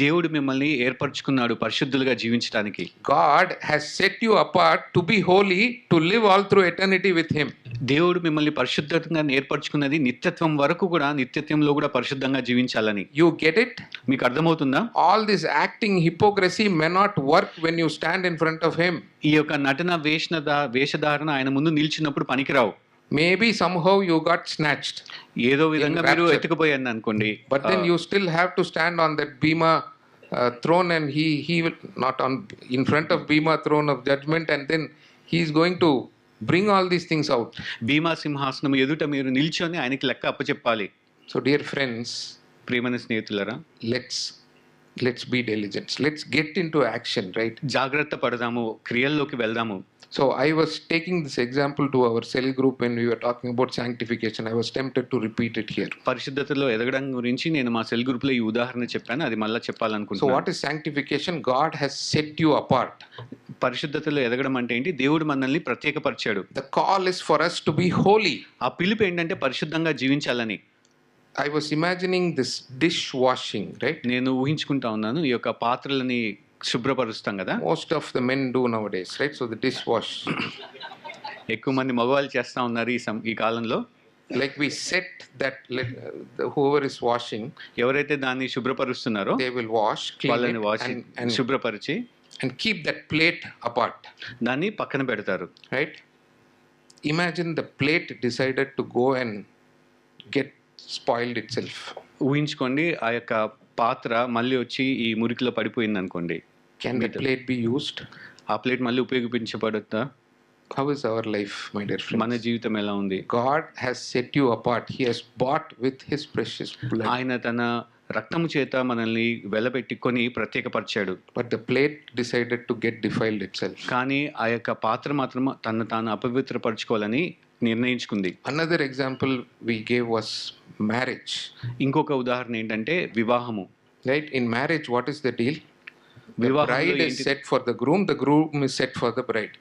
దేవుడు మిమ్మల్ని ఏర్పరచుకున్నాడు పరిశుద్ధులుగా జీవించడానికి. God has set you apart to be holy, to live all through eternity with Him. దేవుడు మిమ్మల్ని పరిశుద్ధంగా ఏర్పరచుకున్నది నిత్యత్వం వరకు కూడా, నిత్యత్వంలో కూడా పరిశుద్ధంగా జీవించాలని. You get it? మీకు అర్థమవుతుందా? All this acting hypocrisy may not work when you stand in front of Him. ఈ యొక్క నటన వేషధారణ ఆయన ముందు నిలిచినప్పుడు పనికిరావు. Maybe somehow you got snatched, ఏదో విధంగా మీరు rapture. ఎత్తుకుపోయాను అనుకోండి, but then you still have to stand on that bema throne, and he will not on in front of bema throne of judgment, and then He is going to bring all these things out. భీమా సింహాసనం ఎదుట మీరు నిల్చొని ఆయనకి లెక్క అప్పచెప్పాలి. So dear friends, ప్రియమైన స్నేహితులారా, let's be diligent. Let's get into action, right? జాగ్రత్త పడదాము, క్రియల్లోకి వెళ్దాము. So I was taking this example to our cell group when we were talking about sanctification. I was tempted to repeat it here. పరిశుద్ధతలో ఎదగడం గురించి నేను మా cell group లో ఈ ఉదాహరణ చెప్పాను, అది మళ్ళీ So చెప్పాలనుకుంటున్నాను. what is sanctification? God has set you apart. పరిశుద్ధతలో ఎదగడం అంటే ఏంటి? దేవుడు మనల్ని ప్రత్యేకపరిచాడు. The call is for us to be holy. ఆ పిలుపు ఏంటంటే పరిశుద్ధంగా జీవించాలని. I was imagining this dishwashing, right? నేను ఊహించుకుంటా ఉన్నాను, ఈ యొక్క పాత్రలని శుభ్రపరుస్తాం కదా, Most of the men do nowadays, right? So the dishwash, ఎక్కువ మంది మగవాళ్ళు చేస్తా ఉన్నారు ఈ కాలంలో. like we set that, whoever is washing, ఎవరైతే దాన్ని శుభ్రపరుస్తున్నారో they will wash, clean వాళ్ళని it, Vashi and శుభ్రపరిచి keep that plate apart, దాన్ని పక్కన పెడతారు. right? Imagine the plate decided to go and get spoiled itself. ఊహించుకోండి, ఆ యొక్క పాత్ర మళ్ళీ వచ్చి ఈ మురికిలో పడిపోయింది అనుకోండి. Can that plate be used? ఆ ప్లేట్ మళ్ళీ ఉపయోగించబడుతుందా? How is our life, my dear friends? మన జీవితం ఎలా ఉంది? God has set you apart. He has bought with His precious blood. ఆయన తన రక్తము చేత మనల్ని వెలబెట్టి కొని ప్రత్యేకపరిచాడు. But the plate decided to get defiled itself. కానీ ఆ యొక్క పాత్ర మాత్రం తను తాను అపవిత్రపరచుకోవాలని నిర్ణయించుకుంది. Another example we gave was marriage. ఇంకొక ఉదాహరణ ఏంటంటే వివాహము. Right? In marriage, what is the deal? The వివాహంలో bride is ఏంటి? set for the groom is set for the bride.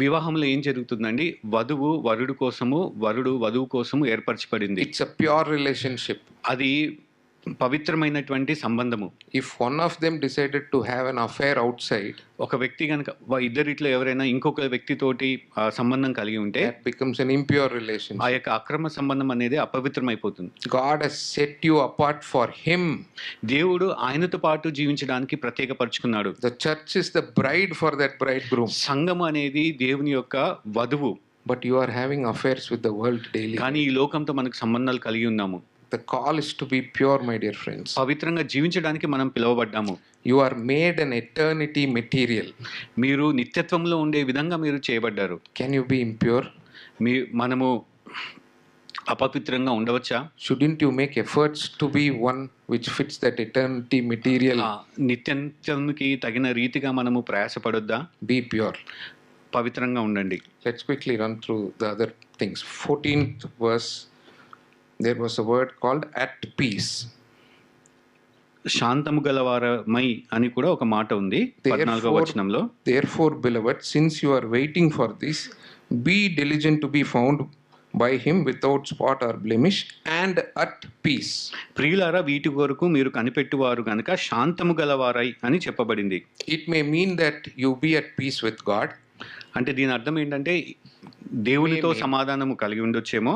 వివాహంలో ఏం జరుగుతుందండి? వధువు వరుడు కోసము, వరుడు వధువు కోసము ఏర్పరచబడింది. It's a pure relationship. అది పవిత్రమైనటువంటి సంబంధము. If one of them decided to have an affair outside, ఒక వ్యక్తి కనుక ఇద్దరిట్లో ఎవరైనా ఇంకొక వ్యక్తితోటి సంబంధం కలిగి ఉంటే that becomes an impure ఆ relationship. యొక్క అక్రమ సంబంధం అనేది అపవిత్రమైపోతుంది. God has set you apart for Him. దేవుడు ఆయనతో పాటు జీవించడానికి ప్రత్యేకపరుచుకున్నాడు. The church is the bride for that bridegroom. సంఘం అనేది దేవుని యొక్క వధువు. But you are having affairs with the world daily. కానీ ఈ లోకంతో మనకు సంబంధాలు కలిగి ఉన్నాము. The call is to be pure, my dear friends. పవిత్రంగా జీవించడానికి మనం పిలువబడ్డాము. You are made an eternity material. మీరు నిత్యత్వంలో ఉండే విధంగా మీరు చేయబడ్డారు. Can you be impure? మనము అపవిత్రంగా ఉండవచ్చా? Shouldn't you make efforts to be one which fits that eternity material? నిత్యానికి తగిన రీతిగా మనము ప్రయాసపడొద్దా? Be pure. పవిత్రంగా ఉండండి. Let's quickly run through the other things. 14th verse, there was a word called at peace. శాంతము గలవారమై అని కూడా ఒక మాట ఉంది 14వ వచనంలో. Therefore, beloved, since you are waiting for this, be diligent to be found by him without spot or blemish and at peace. ప్రియులారా, వీటి కొరకు మీరు కనిపెట్టువారు గనుక శాంతము గలవారై అని చెప్పబడింది. It may mean that you be at peace with God. అంటే దీని అర్థం ఏంటంటే దేవునితో సమాధానము కలిగి ఉండొచ్చేమో,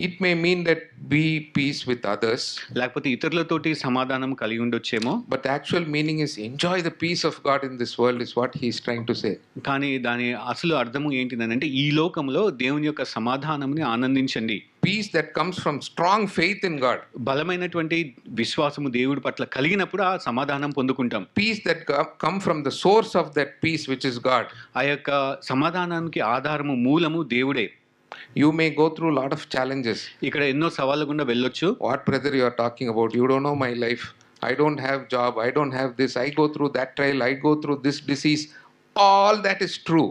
It may mean that be peace with others. లేకపోతే ఇతరులతోటి సమాధానం కలిగి ఉండొచ్చేమో. But the actual meaning is enjoy the peace of God in this world is what he is trying to say. కానీ దాని అసలు అర్థము ఏంటిదనంటే ఈ లోకంలో దేవుని యొక్క సమాధానంని ఆనందించండి. Peace that comes from strong faith in God. బలమైనటువంటి విశ్వాసము దేవుడి పట్ల కలిగినప్పుడు ఆ సమాధానం పొందుకుంటాం. Peace that come from the source of that peace, which is God. ఆ యొక్క సమాధానానికి ఆధారము మూలము దేవుడే. You may go through a lot of challenges. ఇక్కడ ఎన్నో సవాళ్ళ గుండా వెళ్ళొచ్చు. What brother you are talking about? You don't know my life. I don't have job. I don't have this. I go through that trial. I go through this disease. All that is true.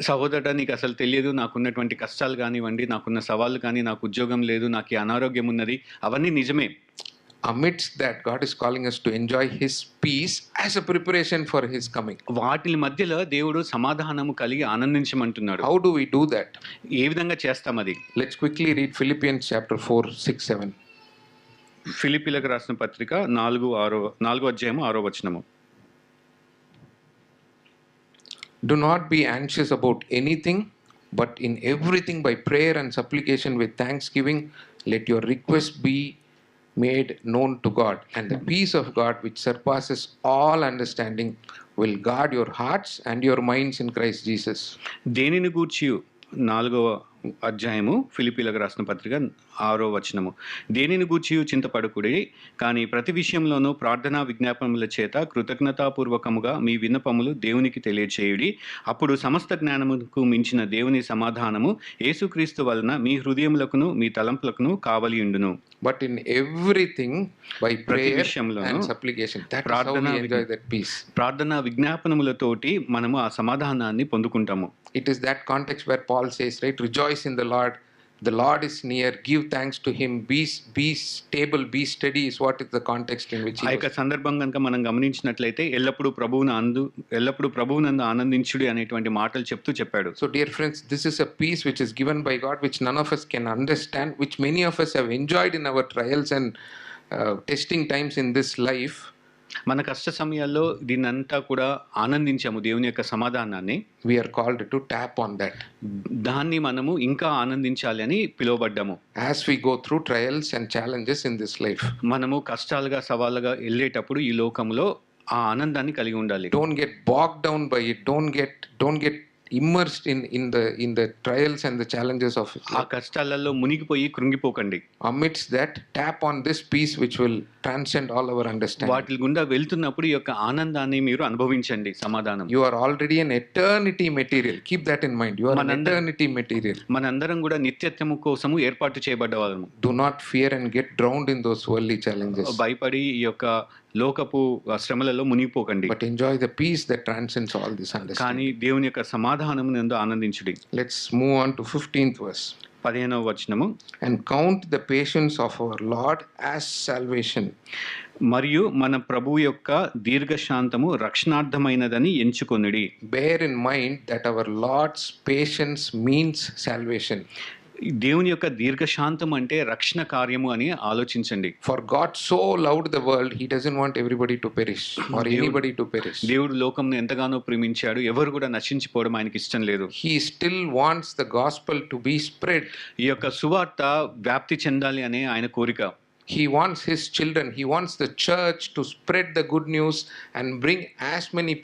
సహోదరుడా, నీకు అసలు తెలియదు, నాకున్నటువంటి కష్టాలు కానివ్వండి, నాకున్న సవాళ్ళు కానీ, నాకు ఉద్యోగం లేదు, నాకు ఈ అనారోగ్యం ఉన్నది, అవన్నీ నిజమే. Amidst that, God is calling us to enjoy his peace as a preparation for his coming. వాటి మధ్యలో దేవుడు సమాధానము కలిగి ఆనందించమంటున్నాడు. How do we do that? ఏ విధంగా చేస్తాం అది? Let's quickly read Philippians chapter 4, 6, 7. ఫిలిప్పీలకు రాసిన పత్రిక 4వ అధ్యాయము 6వ వచనము. Do not be anxious about anything, but in everything by prayer and supplication with thanksgiving, let your requests be made known to God, and the peace of God, which surpasses all understanding, will guard your hearts and your minds in Christ Jesus. దేనిని గూర్చి 4వ అధ్యాయము ఫిలిప్పీలకు రాసిన పత్రిక 6వ వచనము. దేనిని గూర్చి చింతపడకుడి, కానీ ప్రతి విషయంలోనూ ప్రార్థనా విజ్ఞాపనముల చేత కృతజ్ఞతాపూర్వకముగా మీ విన్నపములు దేవునికి తెలియచేయుడి. అప్పుడు సమస్త జ్ఞానముకు మించిన దేవుని సమాధానము యేసుక్రీస్తు వలన మీ హృదయములకును మీ తలంపులకును కావలి ఉండును. But in everything by prayer విషయంలోనూ and supplication, that is how we enjoy that peace. ప్రార్థనా విజ్ఞాపనములతోటి మనము ఆ సమాధానాన్ని పొందుకుంటాము. It is that context where Paul says, right, rejoice in the Lord. The Lord is near. Give thanks to him. Be stable. Be steady is what is the context in which he ఆ యొక్క సందర్భం కనుక మనం గమనించినట్లయితే ఎల్లప్పుడూ ప్రభువునందు ఆనందించుడి అనేటువంటి మాటలు చెప్పాడు. So dear friends, this is a peace which is given by God, which none of us can understand, which many of us have enjoyed in our trials and testing times in this life. మన కష్ట సమయాల్లో దీన్నంతా కూడా ఆనందించాము, దేవుని యొక్క సమాధానాన్ని. We are called to tap on that. దాన్ని మనము ఇంకా ఆనందించాలి అని పిలువబడ్డాము. As we go through trials and challenges in this life, మనము కష్టాలుగా సవాళ్ళగా వెళ్ళేటప్పుడు ఈ లోకంలో ఆ ఆనందాన్ని కలిగి ఉండాలి. Don't get bogged down by it. Don't get immersed in the trials and the challenges of it. ఆ కష్టాలలో మునిగిపోయి కృంగిపోకండి. Amidst that, tap on this peace which will transcend all our understanding. వాటి గుండా వెళ్తున్నప్పుడు ఈ యొక్క ఆనందాన్ని మీరు అనుభవించండి. సమాధానం. You are already an eternity material. Keep that in mind. You are an eternity material. మనందరం కూడా నిత్యత్వము కోసము ఏర్పాటు చేయబడ్డ వాళ్ళము. Do not fear and get drowned in those worldly challenges. భయపడి ఈ యొక్క లోకపు శ్రమలలో మునిగిపోకండి. But enjoy the peace that transcends all this understanding. కానీ దేవుని యొక్క సమాధానమునందు ఆనందించుడి. Let's move on to 15th verse. 15వ వచనము. And count the patience of our Lord as salvation. మరియు మన ప్రభువు యొక్క దీర్ఘశాంతము రక్షణార్థమైనదని ఎంచుకొనుడి. Bear in mind that our Lord's patience means salvation. దేవుని యొక్క దీర్ఘశాంతం అంటే రక్షణ కార్యము అని ఆలోచించండి. For God so loved the world, he doesn't want everybody to perish or anybody to perish. దేవుడు లోకంను ఎంతగానో ప్రేమించాడు, ఎవరు కూడా నశించిపోవడం ఆయనకి ఇష్టం లేదు. He still wants the gospel to be spread. ఈ యొక్క సువార్త వ్యాప్తి చెందాలి అనే ఆయన కోరిక. He wants his children, he wants the church to spread the good news and bring as many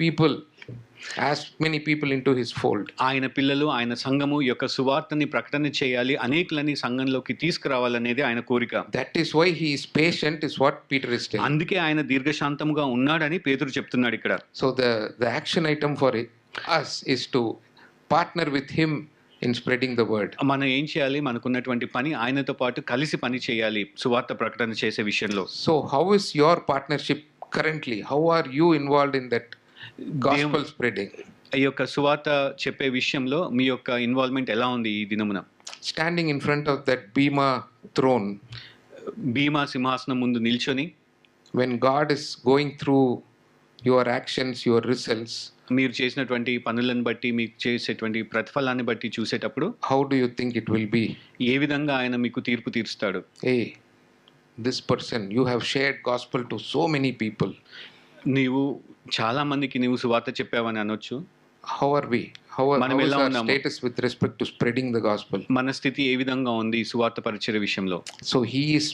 people into his fold. ఆయన పిల్లలు, ఆయన సంఘము యొక్క సువార్తని ప్రకటన చేయాలి, అనేకులని సంఘంలోకి తీసుకురావాలనేది ఆయన కోరిక. That is why he is patient, is what Peter is telling. అందుకే ఆయన దీర్ఘశాంతముగా ఉన్నాడని పేతురు చెప్తున్నాడు ఇక్కడ. So the action item for us is to partner with him in spreading the word. మనం ఏం చేయాలి? మనకున్నటువంటి పని ఆయనతో పాటు కలిసి పని చేయాలి సువార్త ప్రకటన చేసే విషయంలో. So how is your partnership currently? How are you involved in that gospel spreading? ఈ యొక్క సువార్త చెప్పే విషయంలో మీ యొక్క ఇన్వాల్వ్‌మెంట్ ఎలా ఉంది ఈ దినమున? Standing in front of that Bema throne, భీమా సింహాసనం ముందు నిల్చొని when God is going through your actions, your results, మీరు చేసినటువంటి పనులను బట్టి, మీకు చేసేటువంటి ప్రతిఫలాన్ని బట్టి చూసేటప్పుడు how do you think it will be? ఏ విధంగా ఆయన మీకు తీర్పు తీరుస్తాడు? Hey, this person, you have shared gospel to so many people. నీవు చాలా మందికి నీవు సువార్త చెప్పావని అనొచ్చు. How are we? How మనం is ఎలా our ఉన్నాము? status with respect to spreading the gospel? మన స్థితి ఏ విధంగా ఉంది ఈ సువార్త పరిచర్య విషయంలో? So he is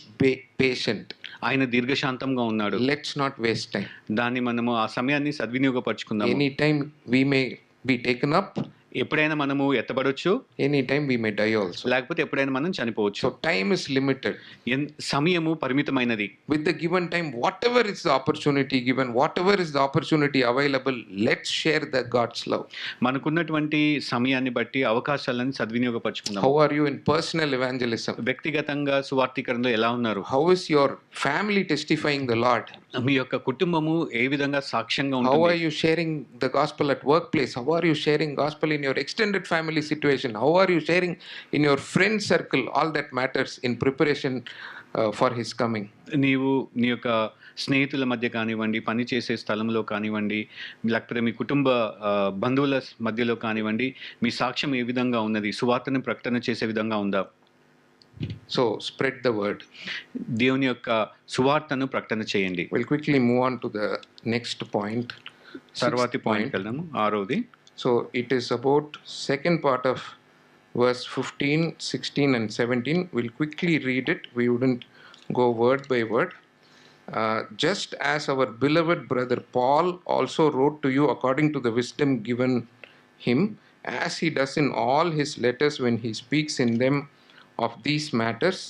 patient. ఆయన దీర్ఘశాంతంగా ఉన్నాడు. Let's not waste time. దాన్ని మనము ఆ సమయాన్ని సద్వినియోగపరుచుకుందాము. Anytime we may be taken up, ఎప్పుడైనా మనము ఎత్తబడొచ్చు, anytime we may die also. లేకపోతే ఎప్పుడైనా మనం చనిపోవచ్చు. So time is limited. సమయము పరిమితమైనది. With the given time, whatever is the opportunity given, whatever is the opportunity available, let's share the God's love. మనకున్నటువంటి సమయాన్ని బట్టి అవకాశాలను సద్వినియోగపరుచుకుందాం. How are you in personal evangelism? వ్యక్తిగతంగా సువార్తీకరణలో ఎలా ఉన్నారు? How is your family testifying the Lord? మీ యొక్క కుటుంబము ఏ విధంగా సాక్ష్యంగా How are ఉంటుంది? you sharing the gospel at workplace? How are you sharing gospel in your extended family situation? How are you sharing in your friend circle? All that matters in preparation for his coming. నీవు నీ యొక్క స్నేహితుల మధ్య కానివ్వండి, పని చేసే స్థలంలో కానివ్వండి, లేకపోతే మీ కుటుంబ బంధువుల మధ్యలో కానివ్వండి, మీ సాక్ష్యం ఏ విధంగా ఉన్నది? సువార్తను ప్రకటన చేసే విధంగా ఉందా? So spread the word. దేవుని యొక్క సువార్తను ప్రకటన చేయండి. We'll quickly move on to the next point. తర్వాతి Sixth పాయింట్ వెళ్దాము. ఆరోది. So it is about second part of verse 15, 16 and 17. We'll quickly read it. We wouldn't go word by word. Just as our beloved brother Paul also wrote to you according to the wisdom given him, as he does in all his letters when he speaks in them of these matters,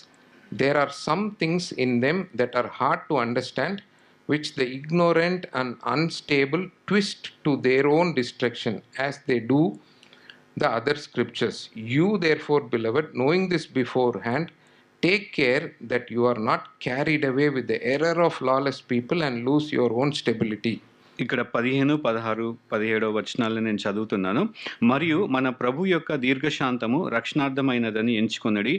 there are some things in them that are hard to understand, which the ignorant and unstable twist to their own destruction, as they do the other scriptures. You therefore, beloved, knowing this beforehand, take care that you are not carried away with the error of lawless people and lose your own stability. ఇక్కడ 15, 16, 17 వచనాలను నేను చదువుతున్నాను. మరియు మన ప్రభు యొక్క దీర్ఘశాంతము రక్షణార్థమైనదని ఎంచుకొనడి.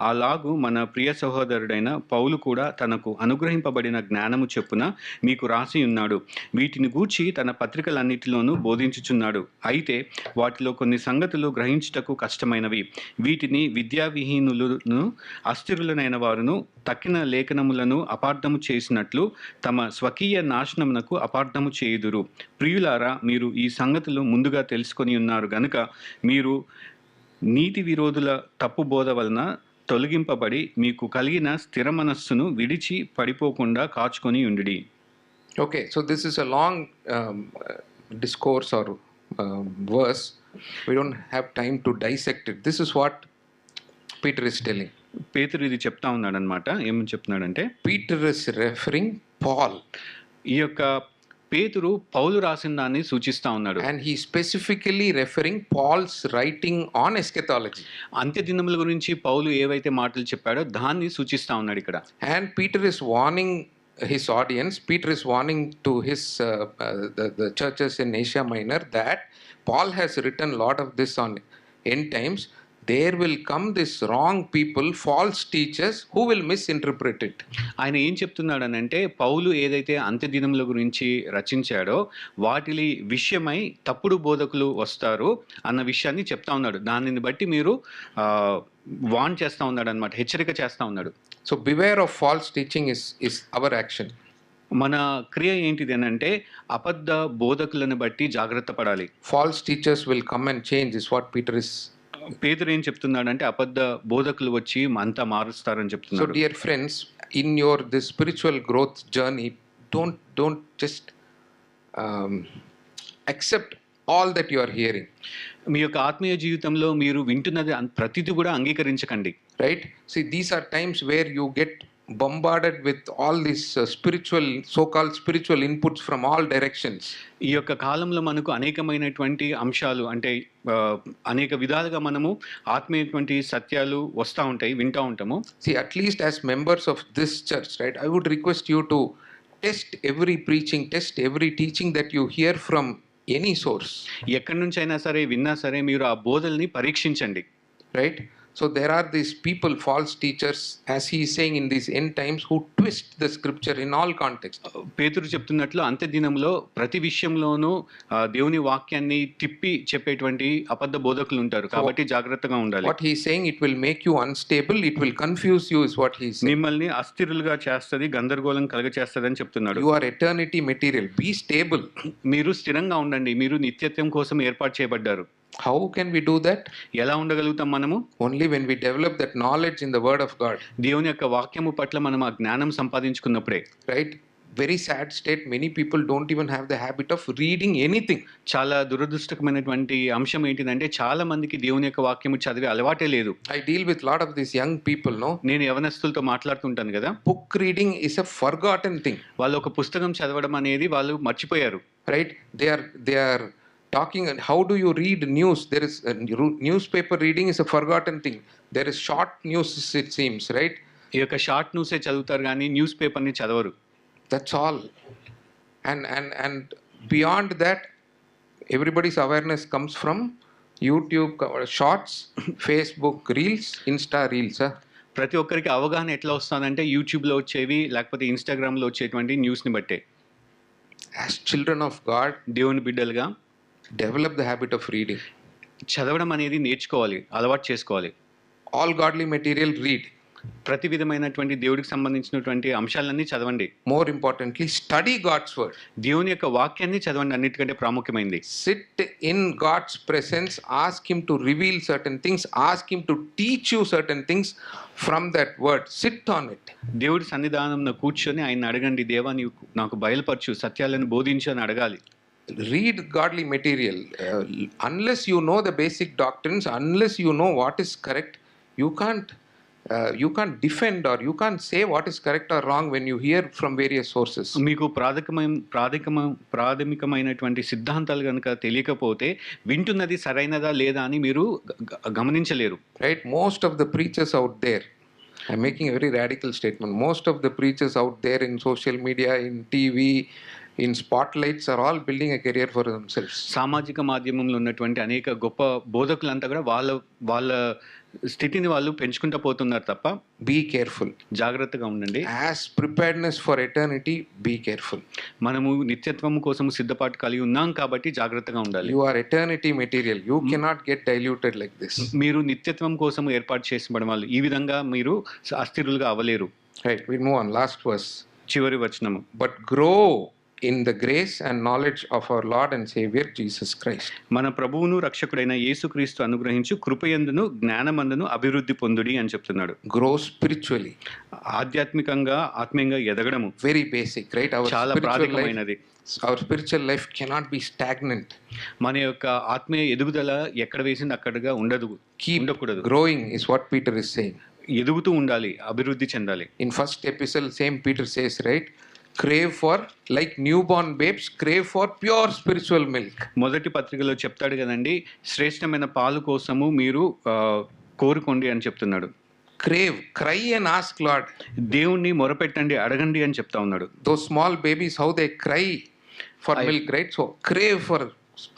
అలాగు మన ప్రియ సహోదరుడైన పౌలు కూడా తనకు అనుగ్రహింపబడిన జ్ఞానము చెప్పున మీకు రాసి ఉన్నాడు. వీటిని గూర్చి తన పత్రికలన్నిటిలోనూ బోధించుచున్నాడు. అయితే వాటిలో కొన్ని సంగతులు గ్రహించుటకు కష్టమైనవి. వీటిని విద్యావిహీనులను, అస్థిరులనైన వారును తక్కిన లేఖనములను అపార్థము చేసినట్లు తమ స్వకీయ నాశనమునకు అపార్థము చేయుదురు. ప్రియులారా, మీరు ఈ సంగతులు ముందుగా తెలుసుకొని ఉన్నారు గనుక మీరు నీతి విరోధుల తప్పు బోధ వలన తొలగింపబడి మీకు కలిగిన స్థిర మనస్సును విడిచి పడిపోకుండా కాచుకొని ఉండుడి. Okay, so this is a long discourse or verse. We don't have time to dissect it. This is what Peter is telling. పేతురు ఇది చెప్తా ఉన్నాడు అనమాట. ఏమని చెప్తున్నాడంటే, Peter is referring Paul. ఈ యొక్క పేతురు పౌలు రాసిన దాన్ని సూచిస్తా ఉన్నాడు. And he specifically referring Paul's writing on eschatology. అంత్య దినముల గురించి పౌలు ఏవైతే మాటలు చెప్పాడో దాన్ని సూచిస్తా ఉన్నాడు ఇక్కడ. And Peter is warning his audience. Peter is warning to his the churches in Asia Minor that Paul has written a lot of this on end times. There will come this wrong people, false teachers who will misinterpret it. ఆయన ఏం చెప్తున్నాడనంటే, పౌలు ఏదైతే అంత్య దినముల గురించి రచించాడో వాటి విషయమై తప్పుడు బోధకులు వస్తారు అన్న విషయాన్ని చెప్తా ఉన్నాడు. దానిని బట్టి మీరు వార్న్ చేస్తా ఉన్నాడు అనమాట, హెచ్చరిక చేస్తా ఉన్నాడు. So beware of false teaching is our action. మన క్రియ ఏంటిది అని అంటే, అబద్ధ బోధకులను బట్టి జాగ్రత్త పడాలి. False teachers will come and change is what Peter is. పేతురు ఏం చెప్తున్నాడంటే, అబద్ధ బోధకులు వచ్చి అంతా మారుస్తారని So చెప్తున్నాడు. dear friends, in your this spiritual growth journey, don't just accept all that you are hearing. మీ యొక్క ఆత్మీయ జీవితంలో మీరు వింటున్నది ప్రతిదీ కూడా అంగీకరించకండి. Right? See, these are times where you get bombarded with all these spiritual, so-called spiritual inputs from all directions. ఈ యొక్క కాలంలో మనకు అనేకమైనటువంటి అంశాలు అంటే అనేక విధాలుగా మనము ఆత్మీయటువంటి సత్యాలు వస్తూ ఉంటాయి, వింటూ ఉంటాము. See, at least as members of this church, right, I would request you to test every preaching, test every teaching that you hear from any source, ఎక్కడి నుంచైనా సరే విన్నా సరే మీరు ఆ బోధల్ని పరీక్షించండి. right? So there are these people, false teachers, as he is saying in these end times, who twist the scripture in all contexts. పేతురు చెప్తున్నట్లు అంత్య దినంలో ప్రతి విషయంలోనూ దేవుని వాక్యాన్ని తిప్పి చెప్పేటువంటి అబద్ధ బోధకులు ఉంటారు. కాబట్టి జాగ్రత్తగా ఉండాలి. What he is saying, it will make you unstable, it will confuse you, is what he is saying. మిమ్మల్ని అస్థిరులుగా చేస్తది, గందరగోళం కలగచేస్తదని చెప్తున్నాడు. You are eternity material, be stable. మీరు స్థిరంగా ఉండండి. మీరు నిత్యత్వం కోసం ఏర్పాటు చేయబడ్డారు. How can we do that? ఎలా ఉండగలుగుతాం మనము? Only when we develop that knowledge in the word of God. దేవుని యొక్క వాక్యము పట్ల మనం ఆ జ్ఞానం సంపాదించుకున్నప్పుడే. Right? Very sad state, many people don't even have the habit of reading anything. చాలా దురదృష్టకరమైనటువంటి అంశం ఏంటిదంటే చాలా మందికి దేవుని యొక్క వాక్యము చదివే అలవాటే లేదు. I deal with lot of these young people, no? నేను యవనస్తులతో మాట్లాడుతుంటాను కదా. Book reading is a forgotten thing. వాళ్ళు ఒక పుస్తకం చదవడం అనేది వాళ్ళు మర్చిపోయారు. Right? They are talking, and how do you read news? There is newspaper reading is a forgotten thing. There is short news, it seems, right? ఈ యొక్క short న్యూసే చదువుతారు కానీ న్యూస్ పేపర్ని చదవరు. That's all. And beyond that, everybody's awareness comes from YouTube shorts, Facebook reels, Insta reels. ప్రతి ఒక్కరికి అవగాహన ఎట్లా వస్తుందంటే యూట్యూబ్లో వచ్చేవి లేకపోతే ఇన్స్టాగ్రామ్లో వచ్చేటువంటి న్యూస్ని బట్టే. As children of God, దేవుని బిడ్డలుగా develop the habit of reading. చదవడం అనేది నేర్చుకోవాలి, అలవాటు చేసుకోవాలి. All godly material, read. ప్రతి విధమైనటువంటి దేవుడికి సంబంధించినటువంటి అంశాలన్నీ చదవండి. More importantly, study God's word. దేవుని యొక్క వాక్యాన్ని చదవండి, అన్నిటికంటే ప్రాముఖ్యమైనది. Sit in God's presence, ask him to reveal certain things, ask him to teach you certain things from that word. Sit on it. దేవుడి సన్నిధానంలో కూర్చొని ఆయన అడగండి, దేవా నీవు నాకు బయలుపరచు, సత్యాలను బోధించు అని అడగాలి. Read godly material. Unless you know the basic doctrines, unless you know what is correct, you can't defend or you can't say what is correct or wrong when you hear from various sources. మీకు ప్రాథమికమైనటువంటి సిద్ధాంతాలు కనుక తెలియకపోతే వింటున్నది సరైనదా లేదా అని మీరు గమనించలేరు. Right? Most of the preachers out there, I'm making a very radical statement, most of the preachers out there in social media, in TV, in spotlights are all building a career for themselves. సామాజిక మాధ్యమంలో ఉన్నటువంటి అనేక గొప్ప బోధకులంతా కూడా వాళ్ళ స్థితిని వాళ్ళు పెంచుకుంటూ పోతున్నారు తప్ప. Be careful. జాగ్రత్తగా ఉండండి. As preparedness for eternity, be careful. మనము నిత్యత్వం కోసం సిద్ధపాటు కలిగి ఉన్నాం కాబట్టి జాగ్రత్తగా ఉండాలి. You are eternity material. You cannot get diluted like this. మీరు నిత్యత్వం కోసం ఏర్పాటు చేసిన వాళ్ళు ఈ విధంగా మీరు అస్థిరులుగా అవ్వలేరు. Right, we move on. Last verse. చివరి వచనము. But grow in the grace and knowledge of our Lord and Savior Jesus Christ. మన ప్రభువును రక్షకుడైన యేసుక్రీస్తు అనుగ్రహించు కృపయందును జ్ఞానమందును అభివృద్ధి పొందుడి అని చెప్తున్నాడు. Grow spiritually. ఆధ్యాత్మికంగా ఆత్మీయంగా ఎదగడము Very basic, right? చాలా ప్రాథమికమైనది. Our spiritual life cannot be stagnant. మన యొక్క ఆత్మీయ ఎదుగుదల ఎక్కడ వేసింది అక్కడగా ఉండకూడదు. Growing is what Peter is saying. ఎదుగుతూ ఉండాలి, అభివృద్ధి చెందాలి. In first epistle, same Peter says, right? Crave for, like newborn babes, crave for pure spiritual milk. మొదటి పత్రికలో చెప్తాడు కదండి, శ్రేష్టమైన పాలు కోసము మీరు కోరుకోండి అని చెప్తున్నాడు. Crave, cry and ask Lord. దేవుణ్ణి మొరపెట్టండి, అడగండి అని చెప్తా ఉన్నాడు. Those small babies, how they cry for milk, right? So crave for.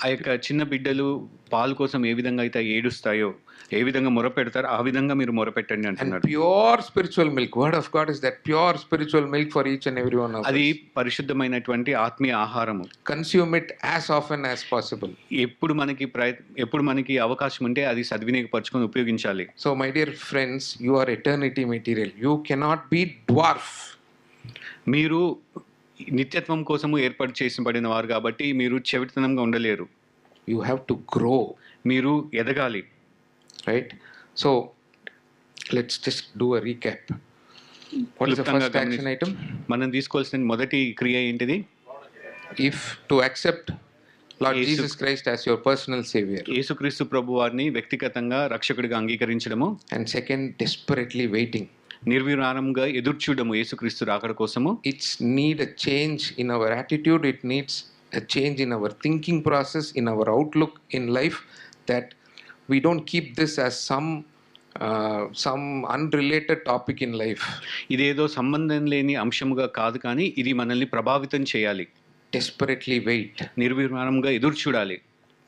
ఆ యొక్క చిన్న బిడ్డలు పాలు కోసం ఏ విధంగా అయితే ఏడుస్తాయో, ఏ విధంగా మొరపెడతారో ఆ విధంగా మీరు మొరపెట్టండి అంటున్నాడు. And pure spiritual milk, word of God is that pure spiritual milk for each and every one of us. అది పరిశుద్ధమైనటువంటి ఆత్మీయ ఆహారము. Consume it as often as possible. ఎప్పుడు మనకి అవకాశం ఉంటే అది సద్వినియోగపరచుకొని ఉపయోగించాలి. So my dear friends, you are eternity material. You cannot be dwarf. మీరు నిత్యత్వం కోసము ఏర్పాటు చేసిబడిన వారు కాబట్టి మీరు చెవిటితనంగా ఉండలేరు. You have to grow. మీరు ఎదగాలి. Right? So let's just do a recap. What is the first action item? మనం తీసుకోవాల్సిన మొదటి క్రియ ఏంటిది? If to accept Lord Jesus Christ as your personal savior. యేసుక్రీస్తు ప్రభువారిని వ్యక్తిగతంగా రక్షకుడిగా అంగీకరించడము. And second, desperately waiting. నిర్విరామంగా ఎదుర్చూడము యేసుక్రీస్తు రాకడ కోసము. It's need a change in our attitude. It needs a change in our thinking process, in our outlook in life, that we don't keep this as some unrelated topic in life. ఇదేదో సంబంధం లేని అంశముగా కాదు కానీ ఇది మనల్ని ప్రభావితం చేయాలి. desperately wait. నిర్విరామంగా ఎదురు చూడాలి.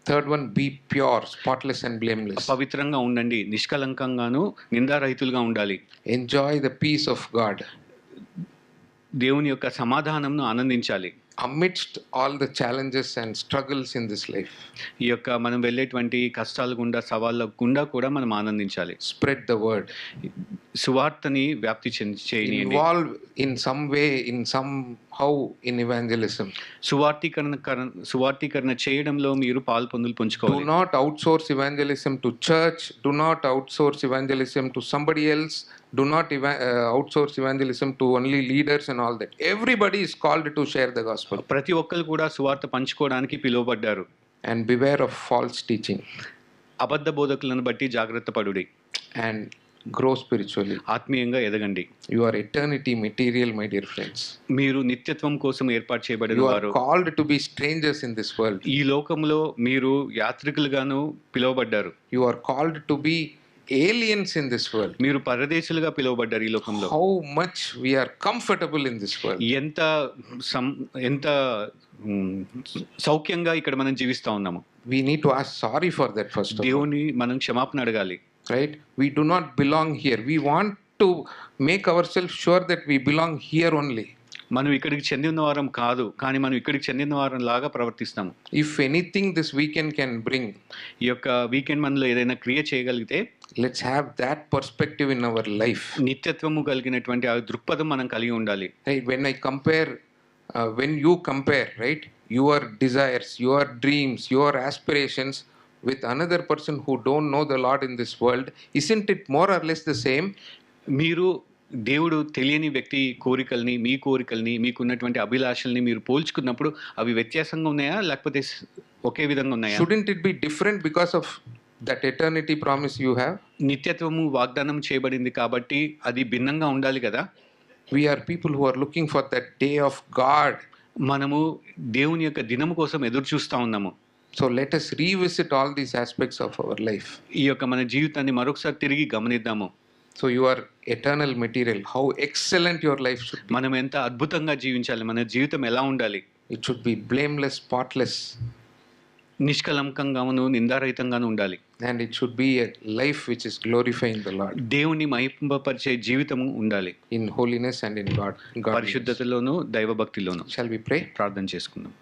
Third one, be pure, spotless and blameless. పవిత్రంగా ఉండండి, నిష్కలంకంగాను నిందారహితులుగా ఉండాలి. Enjoy the peace of God. దేవుని యొక్క సమాధానంను ఆనందించాలి. Amidst all the challenges and struggles in this life, ఈ యొక్క మనం వెళ్ళేటువంటి కష్టాల గుండా, సవాళ్ళ గుండా కూడా మనం ఆనందించాలి. spread the word. సువార్తని వ్యాప్తి చేయనియండి. Involve in some way, in somehow in evangelism. సువార్తీకరణ చేయడంలో మీరు Do పంచుకోవాలి. not outsource evangelism to church. Do not outsource evangelism to somebody else. Do not outsource evangelism to only leaders and all that. Everybody is called to share the gospel. ప్రతి ఒక్కరు కూడా సువార్త పంచుకోవడానికి పిలువబడ్డారు. And beware of false teaching. అబద్ధ బోధకులను బట్టి జాగ్రత్త పడుడి. And grow spiritually. ఆత్మీయంగా ఎదగండి. You are eternity material, my dear friends. మీరు నిత్యత్వం కోసం ఏర్పాటు చేయబడిన You are వారు. called to be strangers in this world. ఈ లోకంలో మీరు యాత్రికులుగాను పిలువబడ్డారు. You are called to be aliens in this world. మీరు పరదేశులుగా పిలువబడ్డారు ఈ లోకంలో. How much we are comfortable in this world. ఎంత సౌఖ్యంగా ఇక్కడ మనం జీవిస్తా ఉన్నాము. We need to ask sorry for that first of all. దేవుని మనం క్షమాపణ అడగాలి. Right? We do not belong here. We want to make ourselves sure that we belong here only. మనం ఇక్కడికి చెందిన వారం కాదు, కానీ మనం ఇక్కడికి చెందిన వారం లాగా ప్రవర్తిస్తాము. If anything this weekend can bring, ఈ యొక్క వీకెండ్ మనలో ఏదైనా క్రియ చేయగలిగితే let's have that perspective in our life. నిత్యత్వము కలిగినటువంటి ఆ దృక్పథం మనం కలిగి ఉండాలి. Right? When you compare, right, your desires, your dreams, your aspirations with another person who don't know the Lord in this world, isn't it more or less the same? మీరు దేవుడు తెలియని వ్యక్తి కోరికల్ని, మీ కోరికల్ని, మీకున్నటువంటి అభిలాషల్ని మీరు పోల్చుకున్నప్పుడు అవి వ్యత్యాసంగా ఉన్నాయా, లేకపోతే ఒకే విధంగా ఉన్నాయా? Shouldn't it be different because of that eternity promise you have? నిత్యత్వము వాగ్దానం చేయబడింది కాబట్టి అది భిన్నంగా ఉండాలి కదా. We are people who are looking for that day of God. మనము దేవుని యొక్క దినము కోసం ఎదురు చూస్తా ఉన్నాము. So let us revisit all these aspects of our life. ఈ యొక్క మన జీవితాన్ని మరొకసారి తిరిగి గమనిద్దాము. So you are eternal material. How excellent your life should be. మనం ఎంత అద్భుతంగా జీవించాలి, మన జీవితం ఎలా ఉండాలి. It should be blameless, spotless. నిష్కలంకంగాను నిందారహితంగాను ఉండాలి. And it should be a life which is glorifying the Lord. దేవుని మహింపరిచే జీవితము ఉండాలి. In holiness and in God. పరిశుద్ధతలోను దైవభక్తిలోను. Shall we pray? ప్రార్థన చేసుకుందాం.